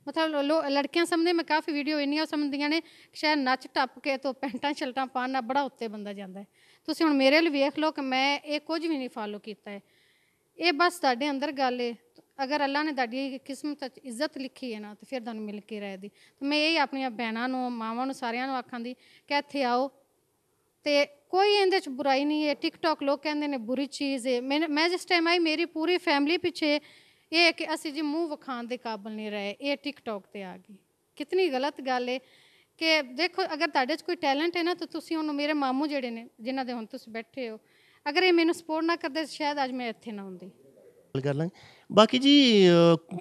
Speaker 1: ਮਤਲਬ ਲੜਕੀਆਂ ਸਮਝਦੇ, ਮੈਂ ਕਾਫੀ ਵੀਡੀਓ ਇੰਨੀਆਂ ਸਮਝਦੀਆਂ ਨੇ ਸ਼ਾਇਦ ਨੱਚ ਟੱਪ ਕੇ ਤੋਂ ਪੈਂਟਾਂ ਸ਼ਰਟਾਂ ਪਾਉਣ ਨਾਲ ਬੜਾ ਉੱਤੇ ਬੰਦਾ ਜਾਂਦਾ ਹੈ। ਤੁਸੀਂ ਹੁਣ ਮੇਰੇ ਲਈ ਵੇਖ ਲਓ ਕਿ ਮੈਂ ਇਹ ਕੁਝ ਵੀ ਨਹੀਂ ਫਾਲੋ ਕੀਤਾ ਹੈ। ਇਹ ਬਸ ਤੁਹਾਡੇ ਅੰਦਰ ਗੱਲ ਹੈ। ਅਗਰ ਅੱਲਾ ਨੇ ਤੁਹਾਡੀ ਕਿਸਮਤ 'ਚ ਇੱਜ਼ਤ ਲਿਖੀ ਹੈ ਨਾ, ਤਾਂ ਫਿਰ ਤੁਹਾਨੂੰ ਮਿਲ ਕੇ ਰਹੇਗੀ। ਤਾਂ ਮੈਂ ਇਹ ਆਪਣੀਆਂ ਭੈਣਾਂ ਨੂੰ, ਮਾਵਾਂ ਨੂੰ, ਸਾਰਿਆਂ ਨੂੰ ਆਖਾਂਗੀ ਕਿ ਇੱਥੇ ਆਓ। ਤੇ ਕੋਈ ਇਹਦੇ 'ਚ ਬੁਰਾਈ ਨਹੀਂ ਹੈ। ਟਿਕਟੋਕ ਲੋਕ ਕਹਿੰਦੇ ਨੇ ਬੁਰੀ ਚੀਜ਼ ਹੈ। ਮੈਂ ਜਿਸ ਟਾਈਮ ਆਈ ਮੇਰੀ ਪੂਰੀ ਫੈਮਿਲੀ ਪਿੱਛੇ ਇਹ ਹੈ ਕਿ ਅਸੀਂ ਜੀ ਮੂੰਹ ਵਿਖਾਉਣ ਦੇ ਕਾਬਲ ਨਹੀਂ ਰਹੇ, ਇਹ ਟਿਕਟੋਕ 'ਤੇ ਆ ਗਈ। ਕਿਤਨੀ ਗਲਤ ਗੱਲ ਹੈ ਕਿ ਦੇਖੋ ਅਗਰ ਤੁਹਾਡੇ 'ਚ ਕੋਈ ਟੈਲੈਂਟ ਹੈ ਨਾ, ਤਾਂ ਤੁਸੀਂ ਉਹਨੂੰ, ਮੇਰੇ ਮਾਮੂ ਜਿਹੜੇ ਨੇ ਜਿਨ੍ਹਾਂ ਦੇ ਹੁਣ ਤੁਸੀਂ ਬੈਠੇ ਹੋ, ਅਗਰ ਇਹ ਮੈਨੂੰ ਸਪੋਰਟ ਨਾ ਕਰਦੇ ਸ਼ਾਇਦ ਅੱਜ ਮੈਂ ਇੱਥੇ ਨਾ ਹੁੰਦੀ।
Speaker 2: ਕਰ ਲਾਂਗੇ। ਬਾਕੀ ਜੀ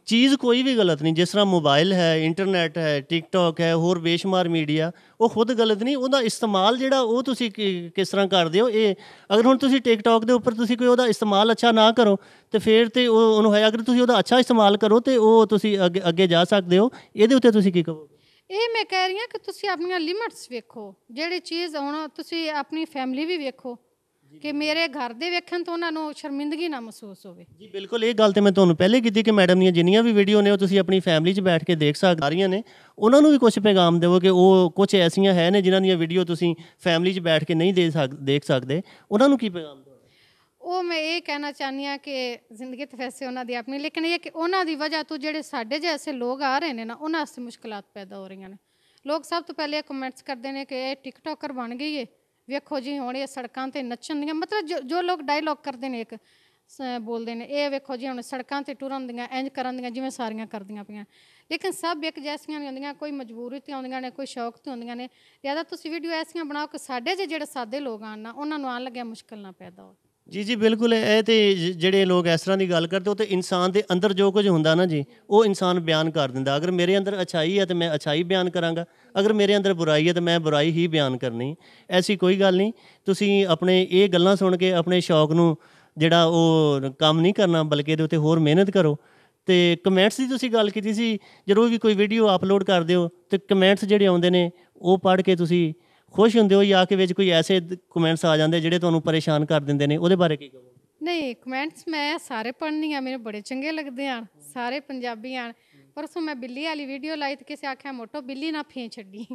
Speaker 2: ਚੀਜ਼ ਕੋਈ ਵੀ ਗਲਤ ਨਹੀਂ। ਜਿਸ ਤਰ੍ਹਾਂ ਮੋਬਾਈਲ ਹੈ, ਇੰਟਰਨੈਟ ਹੈ, ਟਿਕਟੋਕ ਹੈ, ਹੋਰ ਬੇਸ਼ੁਮਾਰ ਮੀਡੀਆ, ਉਹ ਖੁਦ ਗਲਤ ਨਹੀਂ। ਉਹਦਾ ਇਸਤੇਮਾਲ ਜਿਹੜਾ ਉਹ ਤੁਸੀਂ ਕਿਸ ਤਰ੍ਹਾਂ ਕਰਦੇ ਹੋ। ਇਹ ਅਗਰ ਹੁਣ ਤੁਸੀਂ ਟਿਕਟੋਕ ਦੇ ਉੱਪਰ ਤੁਸੀਂ ਕੋਈ ਉਹਦਾ ਇਸਤੇਮਾਲ ਅੱਛਾ ਨਾ ਕਰੋ, ਤੇ ਫਿਰ ਤੇ ਉਹਨੂੰ ਹੈ, ਅਗਰ ਤੁਸੀਂ ਉਹਦਾ ਅੱਛਾ ਇਸਤੇਮਾਲ ਕਰੋ ਤੇ ਉਹ ਤੁਸੀਂ ਅੱਗੇ ਜਾ ਸਕਦੇ ਹੋ। ਇਹਦੇ ਉੱਤੇ ਤੁਸੀਂ ਕੀ ਕਹੋਗੇ?
Speaker 1: ਇਹ ਮੈਂ ਕਹਿ ਰਹੀ ਹਾਂ ਕਿ ਤੁਸੀਂ ਆਪਣੀਆਂ ਲਿਮਿਟਸ ਵੇਖੋ। ਜਿਹੜੀ ਚੀਜ਼ ਹੁਣ ਤੁਸੀਂ ਆਪਣੀ ਫੈਮਿਲੀ ਵੀ ਵੇਖੋ ਕਿ ਮੇਰੇ ਘਰ ਦੇ ਵੇਖਣ ਤੋਂ ਉਹਨਾਂ ਨੂੰ ਸ਼ਰਮਿੰਦਗੀ ਨਾ ਮਹਿਸੂਸ ਹੋਵੇ। ਜੀ
Speaker 2: ਬਿਲਕੁਲ, ਇਹ ਗੱਲ ਤੇ ਮੈਂ ਤੁਹਾਨੂੰ ਪਹਿਲੇ ਕੀਤੀ ਕਿ ਮੈਡਮ ਦੀਆਂ ਜਿੰਨੀਆਂ ਵੀ ਵੀਡੀਓ ਨੇ ਉਹ ਤੁਸੀਂ ਆਪਣੀ ਫੈਮਿਲੀ 'ਚ ਬੈਠ ਕੇ ਦੇਖ ਸਕਦੀਆਂ ਨੇ। ਉਹਨਾਂ ਨੂੰ ਵੀ ਕੁਝ ਪੈਗਾਮ ਦੇਵੋ ਕਿ ਉਹ ਕੁਝ ਐਸੀਆਂ ਹੈ ਨੇ ਜਿਨ੍ਹਾਂ ਦੀਆਂ ਵੀਡੀਓ ਤੁਸੀਂ ਫੈਮਿਲੀ 'ਚ ਬੈਠ ਕੇ ਨਹੀਂ ਦੇਖ ਸਕਦੇ। ਉਹਨਾਂ ਨੂੰ ਕੀ ਪੈਗਾਮ ਦਿਓ? ਉਹ
Speaker 1: ਮੈਂ ਇਹ ਕਹਿਣਾ ਚਾਹੁੰਦੀ ਹਾਂ ਕਿ ਜ਼ਿੰਦਗੀ ਤਾਂ ਵੈਸੇ ਉਹਨਾਂ ਦੀ ਆਪਣੀ, ਲੇਕਿਨ ਇਹ ਕਿ ਉਹਨਾਂ ਦੀ ਵਜ੍ਹਾ ਤੋਂ ਜਿਹੜੇ ਸਾਡੇ ਜੈਸੇ ਲੋਕ ਆ ਰਹੇ ਨੇ ਨਾ, ਉਹਨਾਂ ਵਾਸਤੇ ਮੁਸ਼ਕਿਲਾਤ ਪੈਦਾ ਹੋ ਰਹੀਆਂ ਨੇ। ਲੋਕ ਸਭ ਤੋਂ ਪਹਿਲੇ ਕਮੈਂਟਸ ਕਰਦੇ ਨੇ ਕਿ ਇਹ ਟਿਕਟੋਕਰ ਬਣ ਗਈ ਹੈ, ਵੇਖੋ ਜੀ ਹੁਣ ਇਹ ਸੜਕਾਂ 'ਤੇ ਨੱਚਣ ਦੀਆਂ, ਮਤਲਬ ਜੋ ਲੋਕ ਡਾਇਲੋਗ ਕਰਦੇ ਨੇ, ਇੱਕ ਬੋਲਦੇ ਨੇ, ਇਹ ਵੇਖੋ ਜੀ ਹੁਣ ਸੜਕਾਂ 'ਤੇ ਟੁਰਨ ਦੀਆਂ, ਇੰਝ ਕਰਨ ਦੀਆਂ ਜਿਵੇਂ ਸਾਰੀਆਂ ਕਰਦੀਆਂ ਪਈਆਂ। ਲੇਕਿਨ ਸਭ ਇੱਕ ਜੈਸੀਆਂ ਨਹੀਂ ਹੁੰਦੀਆਂ, ਕੋਈ ਮਜਬੂਰੀ 'ਤੇ ਆਉਂਦੀਆਂ ਨੇ, ਕੋਈ ਸ਼ੌਕ 'ਤੇ ਹੁੰਦੀਆਂ ਨੇ। ਲਿਆਦਾ ਤੁਸੀਂ ਵੀਡੀਓ ਐਸੀਆਂ ਬਣਾਓ ਕਿ ਸਾਡੇ ਜਿਹੜੇ ਸਾਦੇ ਲੋਕ ਆਉਣ ਨਾ, ਉਹਨਾਂ ਨੂੰ ਆਉਣ ਲੱਗਿਆ ਮੁਸ਼ਕਿਲ ਨਾ ਪੈਦਾ ਹੋ।
Speaker 2: ਜੀ ਬਿਲਕੁਲ। ਇਹ ਤੇ ਜਿਹੜੇ ਲੋਕ ਇਸ ਤਰ੍ਹਾਂ ਦੀ ਗੱਲ ਕਰਦੇ, ਉਹ ਤੇ ਇਨਸਾਨ ਦੇ ਅੰਦਰ ਜੋ ਕੁਝ ਹੁੰਦਾ ਨਾ ਜੀ, ਉਹ ਇਨਸਾਨ ਬਿਆਨ ਕਰ ਦਿੰਦਾ। ਅਗਰ ਮੇਰੇ ਅੰਦਰ ਅੱਛਾਈ ਹੈ ਤਾਂ ਮੈਂ ਅੱਛਾਈ ਬਿਆਨ ਕਰਾਂਗਾ, ਅਗਰ ਮੇਰੇ ਅੰਦਰ ਬੁਰਾਈ ਹੈ ਤਾਂ ਮੈਂ ਬੁਰਾਈ ਹੀ ਬਿਆਨ ਕਰਨੀ। ਐਸੀ ਕੋਈ ਗੱਲ ਨਹੀਂ। ਤੁਸੀਂ ਆਪਣੇ ਇਹ ਗੱਲਾਂ ਸੁਣ ਕੇ ਆਪਣੇ ਸ਼ੌਕ ਨੂੰ ਜਿਹੜਾ ਉਹ ਕੰਮ ਨਹੀਂ ਕਰਨਾ, ਬਲਕਿ ਇਹਦੇ ਉੱਤੇ ਹੋਰ ਮਿਹਨਤ ਕਰੋ। ਤੇ ਕਮੈਂਟਸ ਦੀ ਤੁਸੀਂ ਗੱਲ ਕੀਤੀ ਸੀ, ਜਦੋਂ ਵੀ ਕੋਈ ਵੀਡੀਓ ਅਪਲੋਡ ਕਰਦੇ ਹੋ ਤੇ ਕਮੈਂਟਸ ਜਿਹੜੇ ਆਉਂਦੇ ਨੇ ਉਹ ਪੜ੍ਹ ਕੇ ਤੁਸੀਂ ਖੁਸ਼ ਹੁੰਦੇ ਹੋ, ਜਾਂ ਕਿ ਵਿੱਚ ਕੋਈ ਐਸੇ ਕਮੈਂਟਸ ਆ ਜਾਂਦੇ ਜਿਹੜੇ ਤੁਹਾਨੂੰ ਪਰੇਸ਼ਾਨ ਕਰ ਦਿੰਦੇ ਨੇ? ਉਹਦੇ ਬਾਰੇ ਕੀ ਕਹੋਗੇ?
Speaker 1: ਨਹੀਂ, ਕਮੈਂਟਸ ਮੈਂ ਸਾਰੇ ਪੜ੍ਹਨੀ ਆ, ਮੈਨੂੰ ਬੜੇ ਚੰਗੇ ਲੱਗਦੇ ਆ, ਸਾਰੇ ਪੰਜਾਬੀ ਆਣ। ਪਰਸੋਂ ਮੈਂ ਬਿੱਲੀ ਵਾਲੀ ਵੀਡੀਓ ਲਾਈ ਤੇ ਕਿਸੇ ਆਖਿਆ ਮੋਟੋ ਬਿੱਲੀ ਨਾ ਫੇਂ ਛੱਡੀ।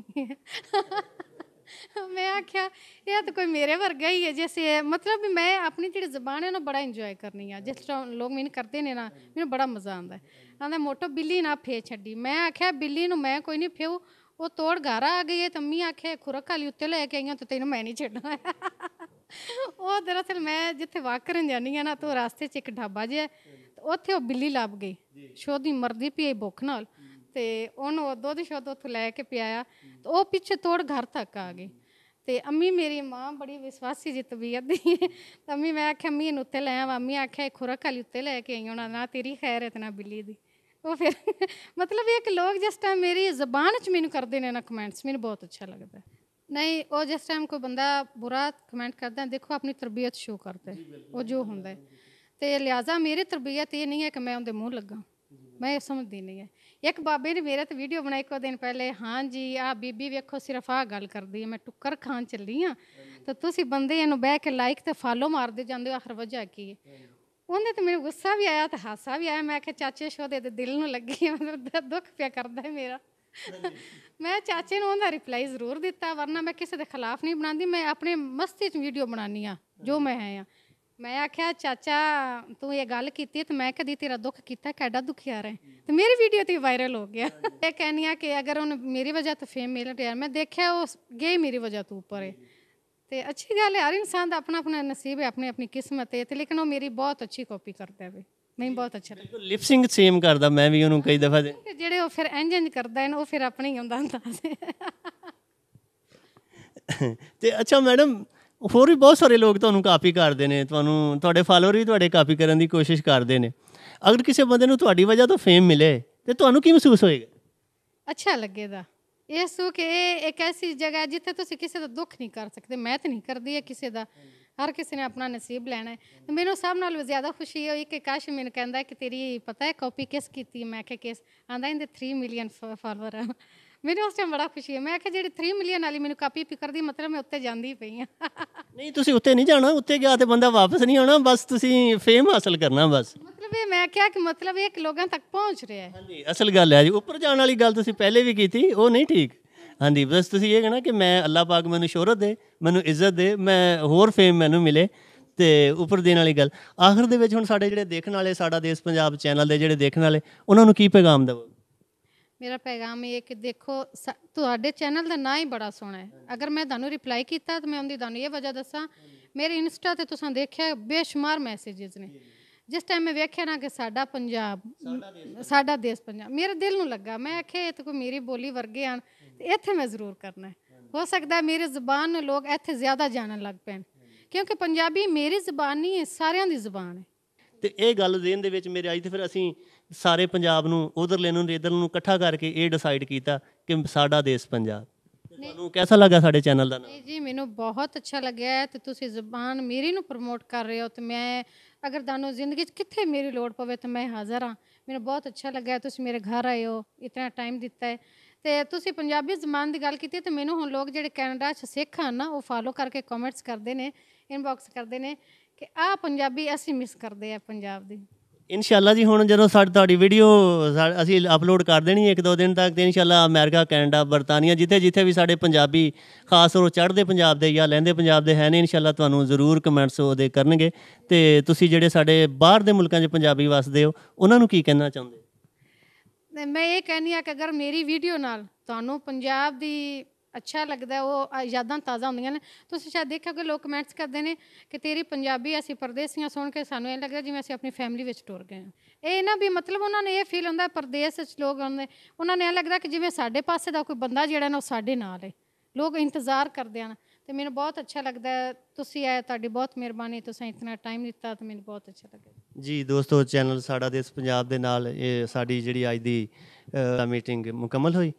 Speaker 1: ਮੈਂ ਆਖਿਆ ਇਹ ਤਾਂ ਕੋਈ ਮੇਰੇ ਵਰਗਾ ਹੀ ਹੈ ਜੈਸੇ ਮਤਲਬ ਵੀ ਮੈਂ ਆਪਣੀ ਜਿਹੜੀ ਜ਼ਬਾਨ ਹੈ ਨਾ ਬੜਾ ਇੰਜੋਏ ਕਰਨੀ ਆ। ਜਿਸ ਤਰ੍ਹਾਂ ਲੋਕ ਮੈਨੂੰ ਕਰਦੇ ਨੇ ਨਾ ਮੈਨੂੰ ਬੜਾ ਮਜ਼ਾ ਆਉਂਦਾ। ਆਂਦਾ ਮੋਟੋ ਬਿੱਲੀ ਨਾ ਫੇ ਛੱਡੀ। ਮੈਂ ਆਖਿਆ ਬਿੱਲੀ ਨੂੰ ਮੈਂ ਕੋਈ ਨਹੀਂ ਫੇਉ, ਉਹ ਤੋੜ ਘਰ ਆ ਗਈ ਹੈ ਤਾਂ ਮੰਮੀ ਆਖਿਆ ਖੁਰਕ ਵਾਲੀ ਉੱਤੇ ਲੈ ਕੇ ਆਈਆਂ ਤਾਂ ਤੈਨੂੰ ਮੈਂ ਨਹੀਂ ਛੱਡਣਾ। ਉਹ ਦਰਅਸਲ ਮੈਂ ਜਿੱਥੇ ਵਾਕ ਕਰਨ ਜਾਂਦੀ ਹਾਂ ਨਾ ਤਾਂ ਰਸਤੇ 'ਚ ਇੱਕ ਢਾਬਾ ਜਿਹਾ, ਉੱਥੇ ਉਹ ਬਿੱਲੀ ਲੱਭ ਗਈ ਸ਼ੋਧੀ ਮਰਦੀ ਪਈ ਭੁੱਖ ਨਾਲ, ਤੇ ਉਹਨੂੰ ਦੁੱਧ ਸ਼ੁੱਧ ਉੱਥੋਂ ਲੈ ਕੇ ਪਿਆਇਆ ਤੇ ਉਹ ਪਿੱਛੇ ਤੋੜ ਘਰ ਤੱਕ ਆ ਗਈ। ਤੇ ਅੰਮੀ ਮੇਰੀ ਮਾਂ ਬੜੀ ਵਿਸ਼ਵਾਸੀ ਜੀ ਤਬੀਅਤ ਦੀ, ਤਾਂ ਅੰਮੀ ਮੈਂ ਆਖਿਆ ਅੰਮੀ ਇਹਨੂੰ ਉੱਤੇ ਲੈ ਆਵਾਂ। ਅੰਮੀ ਆਖਿਆ ਇਹ ਖੁਰਕ ਵਾਲੀ ਉੱਤੇ ਲੈ ਕੇ ਆਈ ਉਹਨਾਂ ਨਾ ਤੇਰੀ ਖੈਰ ਹੈ ਤੇ ਨਾ ਬਿੱਲੀ ਦੀ। ਉਹ ਫਿਰ ਮਤਲਬ ਇਹ ਕਿ ਲੋਕ ਜਿਸ ਟਾਈਮ ਮੇਰੀ ਜ਼ਬਾਨ 'ਚ ਮੈਨੂੰ ਕਰਦੇ ਨੇ ਨਾ ਕਮੈਂਟਸ, ਮੈਨੂੰ ਬਹੁਤ ਅੱਛਾ ਲੱਗਦਾ। ਨਹੀਂ ਉਹ ਜਿਸ ਟਾਈਮ ਕੋਈ ਬੰਦਾ ਬੁਰਾ ਕਮੈਂਟ ਕਰਦਾ ਦੇਖੋ ਆਪਣੀ ਤਰਬੀਅਤ ਸ਼ੋ ਕਰਦਾ ਉਹ ਜੋ ਹੁੰਦਾ ਹੈ, ਅਤੇ ਲਿਹਾਜ਼ਾ ਮੇਰੀ ਤਰਬੀਅਤ ਇਹ ਨਹੀਂ ਹੈ ਕਿ ਮੈਂ ਉਹਦੇ ਮੂੰਹ ਲੱਗਾ, ਮੈਂ ਇਹ ਸਮਝਦੀ ਨਹੀਂ ਹੈ। ਇੱਕ ਬਾਬੇ ਨੇ ਮੇਰੇ ਤੇ ਵੀਡੀਓ ਬਣਾਈ ਇੱਕ ਦਿਨ ਪਹਿਲੇ, ਹਾਂਜੀ ਆਹ ਬੀਬੀ ਵੇਖੋ ਸਿਰਫ ਆਹ ਗੱਲ ਕਰਦੀ ਹੈ, ਮੈਂ ਟੁੱਕਰ ਖਾਣ ਚੱਲੀ ਹਾਂ ਤਾਂ ਤੁਸੀਂ ਬੰਦੇ ਇਹਨੂੰ ਬਹਿ ਕੇ ਲਾਈਕ ਤੇ ਫਾਲੋ ਮਾਰਦੇ ਜਾਂਦੇ ਹੋ, ਆਖਰ ਵਜ੍ਹਾ ਕੀ ਹੈ? ਉਹਦੇ ਤੇ ਮੈਨੂੰ ਗੁੱਸਾ ਵੀ ਆਇਆ ਤੇ ਹਾਸਾ ਵੀ ਆਇਆ। ਮੈਂ ਕਿਹਾ ਚਾਚੇ ਸ਼ੋਦੇ ਦੇ ਦਿਲ ਨੂੰ ਲੱਗੀ ਮਤਲਬ ਦੁੱਖ ਪਿਆ ਕਰਦਾ ਹੈ ਮੇਰਾ। ਮੈਂ ਚਾਚੇ ਨੂੰ ਉਹਦਾ ਰਿਪਲਾਈ ਜ਼ਰੂਰ ਦਿੱਤਾ, ਵਰਨਾ ਮੈਂ ਕਿਸੇ ਦੇ ਖਿਲਾਫ ਨਹੀਂ ਬਣਾਉਂਦੀ, ਮੈਂ ਆਪਣੇ ਮਸਤੀ 'ਚ ਵੀਡੀਓ ਬਣਾਉਂਦੀ ਹਾਂ ਜੋ ਮੈਂ ਹੈ ਆ। ਮੈਂ ਆਖਿਆ ਚਾਚਾ ਤੂੰ ਇਹ ਗੱਲ ਕੀਤੀ ਤੇ ਮੈਂ ਕਦੀ ਤੇਰਾ ਦੁੱਖ ਕੀਤਾ, ਕਿੱਡਾ ਦੁਖਿਆ ਰਿਹਾ ਤੇ ਮੇਰੀ ਵੀਡੀਓ ਤੇ ਵਾਇਰਲ ਹੋ ਗਿਆ। ਇਹ ਕਹਿੰਦੀ ਆ ਕਿ ਅਗਰ ਉਹਨੂੰ ਮੇਰੀ ਵਜ੍ਹਾ ਤੋਂ ਫੇਮ ਮਿਲ ਰਿਹਾ, ਮੈਂ ਦੇਖਿਆ ਉਹ ਗਏ ਮੇਰੀ ਵਜ੍ਹਾ ਤੋਂ ਉੱਪਰ ਹੈ ਤੇ ਅੱਛੀ ਗੱਲ ਹੈ। ਹਰ ਇਨਸਾਨ ਦਾ ਆਪਣਾ ਆਪਣਾ ਨਸੀਬ ਹੈ, ਆਪਣੀ ਆਪਣੀ ਕਿਸਮਤ ਹੈ, ਤੇ ਲੇਕਿਨ ਉਹ ਮੇਰੀ ਬਹੁਤ ਅੱਛੀ ਕਾਪੀ ਕਰਦਾ ਹੈ, ਮੈਨੂੰ ਬਹੁਤ ਅੱਛਾ ਲੱਗਦਾ।
Speaker 2: ਲਿਪਸਿੰਗ ਸੇਮ ਕਰਦਾ, ਮੈਂ ਵੀ ਉਹਨੂੰ ਕਈ ਦਫਾ
Speaker 1: ਜਿਹੜੇ ਉਹ ਫਿਰ ਇੰਜ ਕਰਦਾ ਹੈ ਉਹ ਫਿਰ ਆਪਣਾ ਹੀ ਆਉਂਦਾ ਹੁੰਦਾ।
Speaker 2: ਤੇ ਅੱਛਾ ਮੈਡਮ, ਹੋਰ ਵੀ ਬਹੁਤ ਸਾਰੇ ਲੋਕ ਤੁਹਾਨੂੰ ਕਾਪੀ ਕਰਦੇ ਨੇ, ਤੁਹਾਨੂੰ ਤੁਹਾਡੇ ਫਾਲੋਅਰ ਵੀ ਤੁਹਾਡੇ ਕਾਪੀ ਕਰਨ ਦੀ ਕੋਸ਼ਿਸ਼ ਕਰਦੇ ਨੇ। ਅਗਰ ਕਿਸੇ ਬੰਦੇ ਨੂੰ ਤੁਹਾਡੀ ਵਜ੍ਹਾ ਤੋਂ ਫੇਮ ਮਿਲੇ ਤੇ ਤੁਹਾਨੂੰ ਕੀ ਮਹਿਸੂਸ ਹੋਏਗਾ?
Speaker 1: ਅੱਛਾ ਲੱਗੇਗਾ। ਇਹ ਸੋ ਕਿ ਇਹ ਇੱਕ ਐਸੀ ਜਗ੍ਹਾ ਜਿੱਥੇ ਤੁਸੀਂ ਕਿਸੇ ਦਾ ਦੁੱਖ ਨਹੀਂ ਕਰ ਸਕਦੇ। ਮੈਂ ਤਾਂ ਨਹੀਂ ਕਰਦੀ ਹੈ ਕਿਸੇ ਦਾ, ਹਰ ਕਿਸੇ ਨੇ ਆਪਣਾ ਨਸੀਬ ਲੈਣਾ ਹੈ। ਤੇ ਮੈਨੂੰ ਸਭ ਨਾਲੋਂ ਜ਼ਿਆਦਾ ਖੁਸ਼ੀ ਹੋਈ ਕਿ ਕਾਸ਼ ਮੈਨੂੰ ਕਹਿੰਦਾ ਕਿ ਤੇਰੀ ਪਤਾ ਹੈ ਕਾਪੀ ਕਿਸ ਕੀਤੀ? ਮੈਂ ਕਿਹਾ ਕਿਸ? ਆਂਦਾ ਇਹਦੇ 3 ਮਿਲੀਅਨ ਫਾਲੋਅਰ ਆ। ਮੈਨੂੰ ਉਸ ਟਾਈਮ ਬੜਾ ਖੁਸ਼ੀ ਹੈ। ਮੈਂ ਕਿਹਾ ਜਿਹੜੀ 3 ਮਿਲੀਅਨ ਵਾਲੀ ਮੈਨੂੰ ਕਾਪੀ ਕਰਦੀ ਮਤਲਬ ਮੈਂ ਉੱਤੇ ਜਾਂਦੀ ਪਈ ਹਾਂ।
Speaker 2: ਨਹੀਂ ਤੁਸੀਂ ਉੱਤੇ ਨਹੀਂ ਜਾਣਾ, ਉੱਤੇ ਗਿਆ ਤੇ ਬੰਦਾ ਵਾਪਸ ਨਹੀਂ ਆਉਣਾ, ਬਸ ਤੁਸੀਂ ਫੇਮ ਹਾਸਲ ਕਰਨਾ ਬਸ।
Speaker 1: ਮਤਲਬ ਇਹ ਮੈਂ ਕਿਹਾ ਕਿ ਮਤਲਬ ਇਹ ਕਿ ਲੋਕਾਂ ਤੱਕ ਪਹੁੰਚ ਰਿਹਾ ਹੈ।
Speaker 2: ਹਾਂਜੀ ਅਸਲ ਗੱਲ ਹੈ ਜੀ, ਉੱਪਰ ਜਾਣ ਵਾਲੀ ਗੱਲ ਤੁਸੀਂ ਪਹਿਲੇ ਵੀ ਕੀਤੀ, ਉਹ ਨਹੀਂ ਠੀਕ। ਹਾਂਜੀ ਬਸ ਤੁਸੀਂ ਇਹ ਕਹਿਣਾ ਕਿ ਮੈਂ ਅੱਲਾਹ ਪਾਕ ਮੈਨੂੰ ਸ਼ੋਹਰਤ ਦੇ, ਮੈਨੂੰ ਇੱਜ਼ਤ ਦੇ, ਮੈਂ ਹੋਰ ਫੇਮ ਮੈਨੂੰ ਮਿਲੇ ਤੇ ਉੱਪਰ ਦੇਣ ਵਾਲੀ ਗੱਲ। ਆਖਰ ਦੇ ਵਿੱਚ ਹੁਣ ਸਾਡੇ ਜਿਹੜੇ ਦੇਖਣ ਵਾਲੇ, ਸਾਡਾ ਦੇਸ਼ ਪੰਜਾਬ ਚੈਨਲ ਦੇ ਜਿਹੜੇ ਦੇਖਣ ਵਾਲੇ, ਉਹਨਾਂ ਨੂੰ ਕੀ ਪੈਗਾਮ ਦੇਵੋ?
Speaker 1: ਮੇਰਾ ਪੈਗਾਮ ਇਹ ਕਿ ਦੇਖੋ ਤੁਹਾਡੇ ਚੈਨਲ ਦਾ ਨਾਂ ਹੀ ਬੜਾ ਸੋਹਣਾ ਹੈ। ਅਗਰ ਮੈਂ ਤੁਹਾਨੂੰ ਰਿਪਲਾਈ ਕੀਤਾ ਤਾਂ ਮੈਂ ਉਹਦੀ ਤੁਹਾਨੂੰ ਇਹ ਵਜ੍ਹਾ ਦੱਸਾਂ, ਮੇਰੇ ਇੰਸਟਾ ਤੇ ਤੁਸੀਂ ਦੇਖਿਆ ਬੇਸ਼ੁਮਾਰ ਮੈਸੇजेस ਨੇ। ਜਿਸ ਟਾਈਮ ਮੈਂ ਵੇਖਿਆ ਨਾ ਕਿ ਸਾਡਾ ਪੰਜਾਬ, ਸਾਡਾ ਦੇਸ਼ ਪੰਜਾਬ, ਮੇਰੇ ਦਿਲ ਨੂੰ ਲੱਗਾ। ਮੈਂ ਆਖਿਆ ਇਹ ਤਾਂ ਕੋਈ ਮੇਰੀ ਬੋਲੀ ਵਰਗੇ ਆਣ ਤੇ ਇੱਥੇ ਮੈਂ ਜ਼ਰੂਰ ਕਰਨਾ ਹੈ। ਹੋ ਸਕਦਾ ਮੇਰੀ ਜ਼ੁਬਾਨ ਨੂੰ ਲੋਕ ਇੱਥੇ ਜ਼ਿਆਦਾ ਜਾਣਨ ਲੱਗ ਪੈਣ, ਕਿਉਂਕਿ ਪੰਜਾਬੀ ਮੇਰੀ ਜ਼ੁਬਾਨ ਨਹੀਂ ਹੈ, ਸਾਰਿਆਂ ਦੀ ਜ਼ੁਬਾਨ ਹੈ।
Speaker 2: ਤੇ ਇਹ ਗੱਲ ਦੇਣ ਦੇ ਵਿੱਚ ਮੇਰੇ ਆਈ ਤੇ ਫਿਰ ਅਸੀਂ ਸਾਰੇ ਪੰਜਾਬ ਨੂੰ, ਉਧਰਲੇ ਨੂੰ ਇੱਧਰ ਨੂੰ ਇਕੱਠਾ ਕਰਕੇ ਇਹ ਡਿਸਾਈਡ ਕੀਤਾ ਕਿ ਸਾਡਾ ਦੇਸ਼ ਪੰਜਾਬ। ਤੁਹਾਨੂੰ ਕਿਹਦਾ ਲੱਗਾ ਸਾਡੇ ਚੈਨਲ ਦਾ ਨਾਮ?
Speaker 1: ਨਹੀਂ ਜੀ ਮੈਨੂੰ ਬਹੁਤ ਅੱਛਾ ਲੱਗਿਆ ਹੈ ਤੇ ਤੁਸੀਂ ਜ਼ੁਬਾਨ ਮੇਰੀ ਨੂੰ ਪ੍ਰਮੋਟ ਕਰ ਰਹੇ ਹੋ ਤੇ ਮੈਂ ਅਗਰ ਤੁਹਾਨੂੰ ਜ਼ਿੰਦਗੀ 'ਚ ਕਿੱਥੇ ਮੇਰੀ ਲੋੜ ਪਵੇ ਤਾਂ ਮੈਂ ਹਾਜ਼ਰ ਹਾਂ। ਮੈਨੂੰ ਬਹੁਤ ਅੱਛਾ ਲੱਗਾ ਤੁਸੀਂ ਮੇਰੇ ਘਰ ਆਏ ਹੋ, ਇਤਨਾ ਟਾਈਮ ਦਿੱਤਾ ਹੈ ਤੇ ਤੁਸੀਂ ਪੰਜਾਬੀ ਜ਼ਬਾਨ ਦੀ ਗੱਲ ਕੀਤੀ। ਤੇ ਮੈਨੂੰ ਹੁਣ ਲੋਕ ਜਿਹੜੇ ਕੈਨੇਡਾ 'ਚ ਸਿੱਖ ਹਨ ਨਾ, ਉਹ ਫਾਲੋ ਕਰਕੇ ਕਮੈਂਟਸ ਕਰਦੇ ਨੇ, ਇਨਬਾਕਸ ਕਰਦੇ ਨੇ ਕਿ ਆਹ ਪੰਜਾਬੀ ਅਸੀਂ ਮਿਸ ਕਰਦੇ ਆ ਪੰਜਾਬ ਦੀ।
Speaker 2: ਇਨਸ਼ਾਅੱਲਾ ਜੀ ਹੁਣ ਜਦੋਂ ਤੁਹਾਡੀ ਵੀਡੀਓ ਅਸੀਂ ਅਪਲੋਡ ਕਰ ਦੇਣੀ 1-2 ਦਿਨ ਤੱਕ, ਤੇ ਇਨਸ਼ਾਅੱਲਾ ਅਮਰੀਕਾ, ਕੈਨੇਡਾ, ਬਰਤਾਨੀਆ, ਜਿੱਥੇ ਵੀ ਸਾਡੇ ਪੰਜਾਬੀ ਖਾਸ ਤੌਰ ਚੜ੍ਹਦੇ ਪੰਜਾਬ ਦੇ ਜਾਂ ਲਹਿੰਦੇ ਪੰਜਾਬ ਦੇ ਹੈ ਨੇ, ਇਨਸ਼ਾਅੱਲਾ ਤੁਹਾਨੂੰ ਜ਼ਰੂਰ ਕਮੈਂਟਸ ਉਹਦੇ ਕਰਨਗੇ। ਤੇ ਤੁਸੀਂ ਜਿਹੜੇ ਸਾਡੇ ਬਾਹਰ ਦੇ ਮੁਲਕਾਂ 'ਚ ਪੰਜਾਬੀ ਵਸਦੇ ਹੋ, ਉਹਨਾਂ ਨੂੰ ਕੀ ਕਹਿਣਾ ਚਾਹੁੰਦੇ?
Speaker 1: ਮੈਂ ਇਹ ਕਹਿੰਦੀ ਹਾਂ ਕਿ ਅਗਰ ਮੇਰੀ ਵੀਡੀਓ ਨਾਲ ਤੁਹਾਨੂੰ ਪੰਜਾਬ ਦੀ ਅੱਛਾ ਲੱਗਦਾ, ਉਹ ਯਾਦਾਂ ਤਾਜ਼ਾ ਹੁੰਦੀਆਂ ਨੇ। ਤੁਸੀਂ ਸ਼ਾਇਦ ਦੇਖਿਆ ਕਿ ਲੋਕ ਕਮੈਂਟਸ ਕਰਦੇ ਨੇ ਕਿ ਤੇਰੀ ਪੰਜਾਬੀ ਅਸੀਂ ਪਰਦੇਸੀਆਂ ਸੁਣ ਕੇ ਸਾਨੂੰ ਇਹ ਲੱਗਦਾ ਜਿਵੇਂ ਅਸੀਂ ਆਪਣੀ ਫੈਮਿਲੀ ਵਿੱਚ ਟੁਰ ਗਏ ਹਾਂ। ਇਹ ਨਾ ਵੀ ਮਤਲਬ ਉਹਨਾਂ ਨੇ ਇਹ ਫੀਲ ਹੁੰਦਾ ਪਰਦੇਸ ਵਿੱਚ ਲੋਕ ਆਉਂਦੇ, ਉਹਨਾਂ ਨੇ ਇਹ ਲੱਗਦਾ ਕਿ ਜਿਵੇਂ ਸਾਡੇ ਪਾਸੇ ਦਾ ਕੋਈ ਬੰਦਾ ਜਿਹੜਾ ਨਾ ਉਹ ਸਾਡੇ ਨਾਲ ਹੈ, ਲੋਕ ਇੰਤਜ਼ਾਰ ਕਰਦੇ ਹਨ। ਤੇ ਮੈਨੂੰ ਬਹੁਤ ਅੱਛਾ ਲੱਗਦਾ ਤੁਸੀਂ ਆਏ, ਤੁਹਾਡੀ ਬਹੁਤ ਮਿਹਰਬਾਨੀ, ਤੁਸੀਂ ਇਤਨਾ ਟਾਈਮ ਦਿੱਤਾ ਤੇ ਮੈਨੂੰ ਬਹੁਤ ਅੱਛਾ ਲੱਗਾ
Speaker 2: ਜੀ। ਦੋਸਤੋ ਚੈਨਲ ਸਾਡਾ ਦੇਸ਼ ਪੰਜਾਬ ਦੇ ਨਾਲ ਇਹ ਸਾਡੀ ਜਿਹੜੀ ਅੱਜ ਦੀ ਮੀਟਿੰਗ ਮੁਕੰਮਲ ਹੋਈ।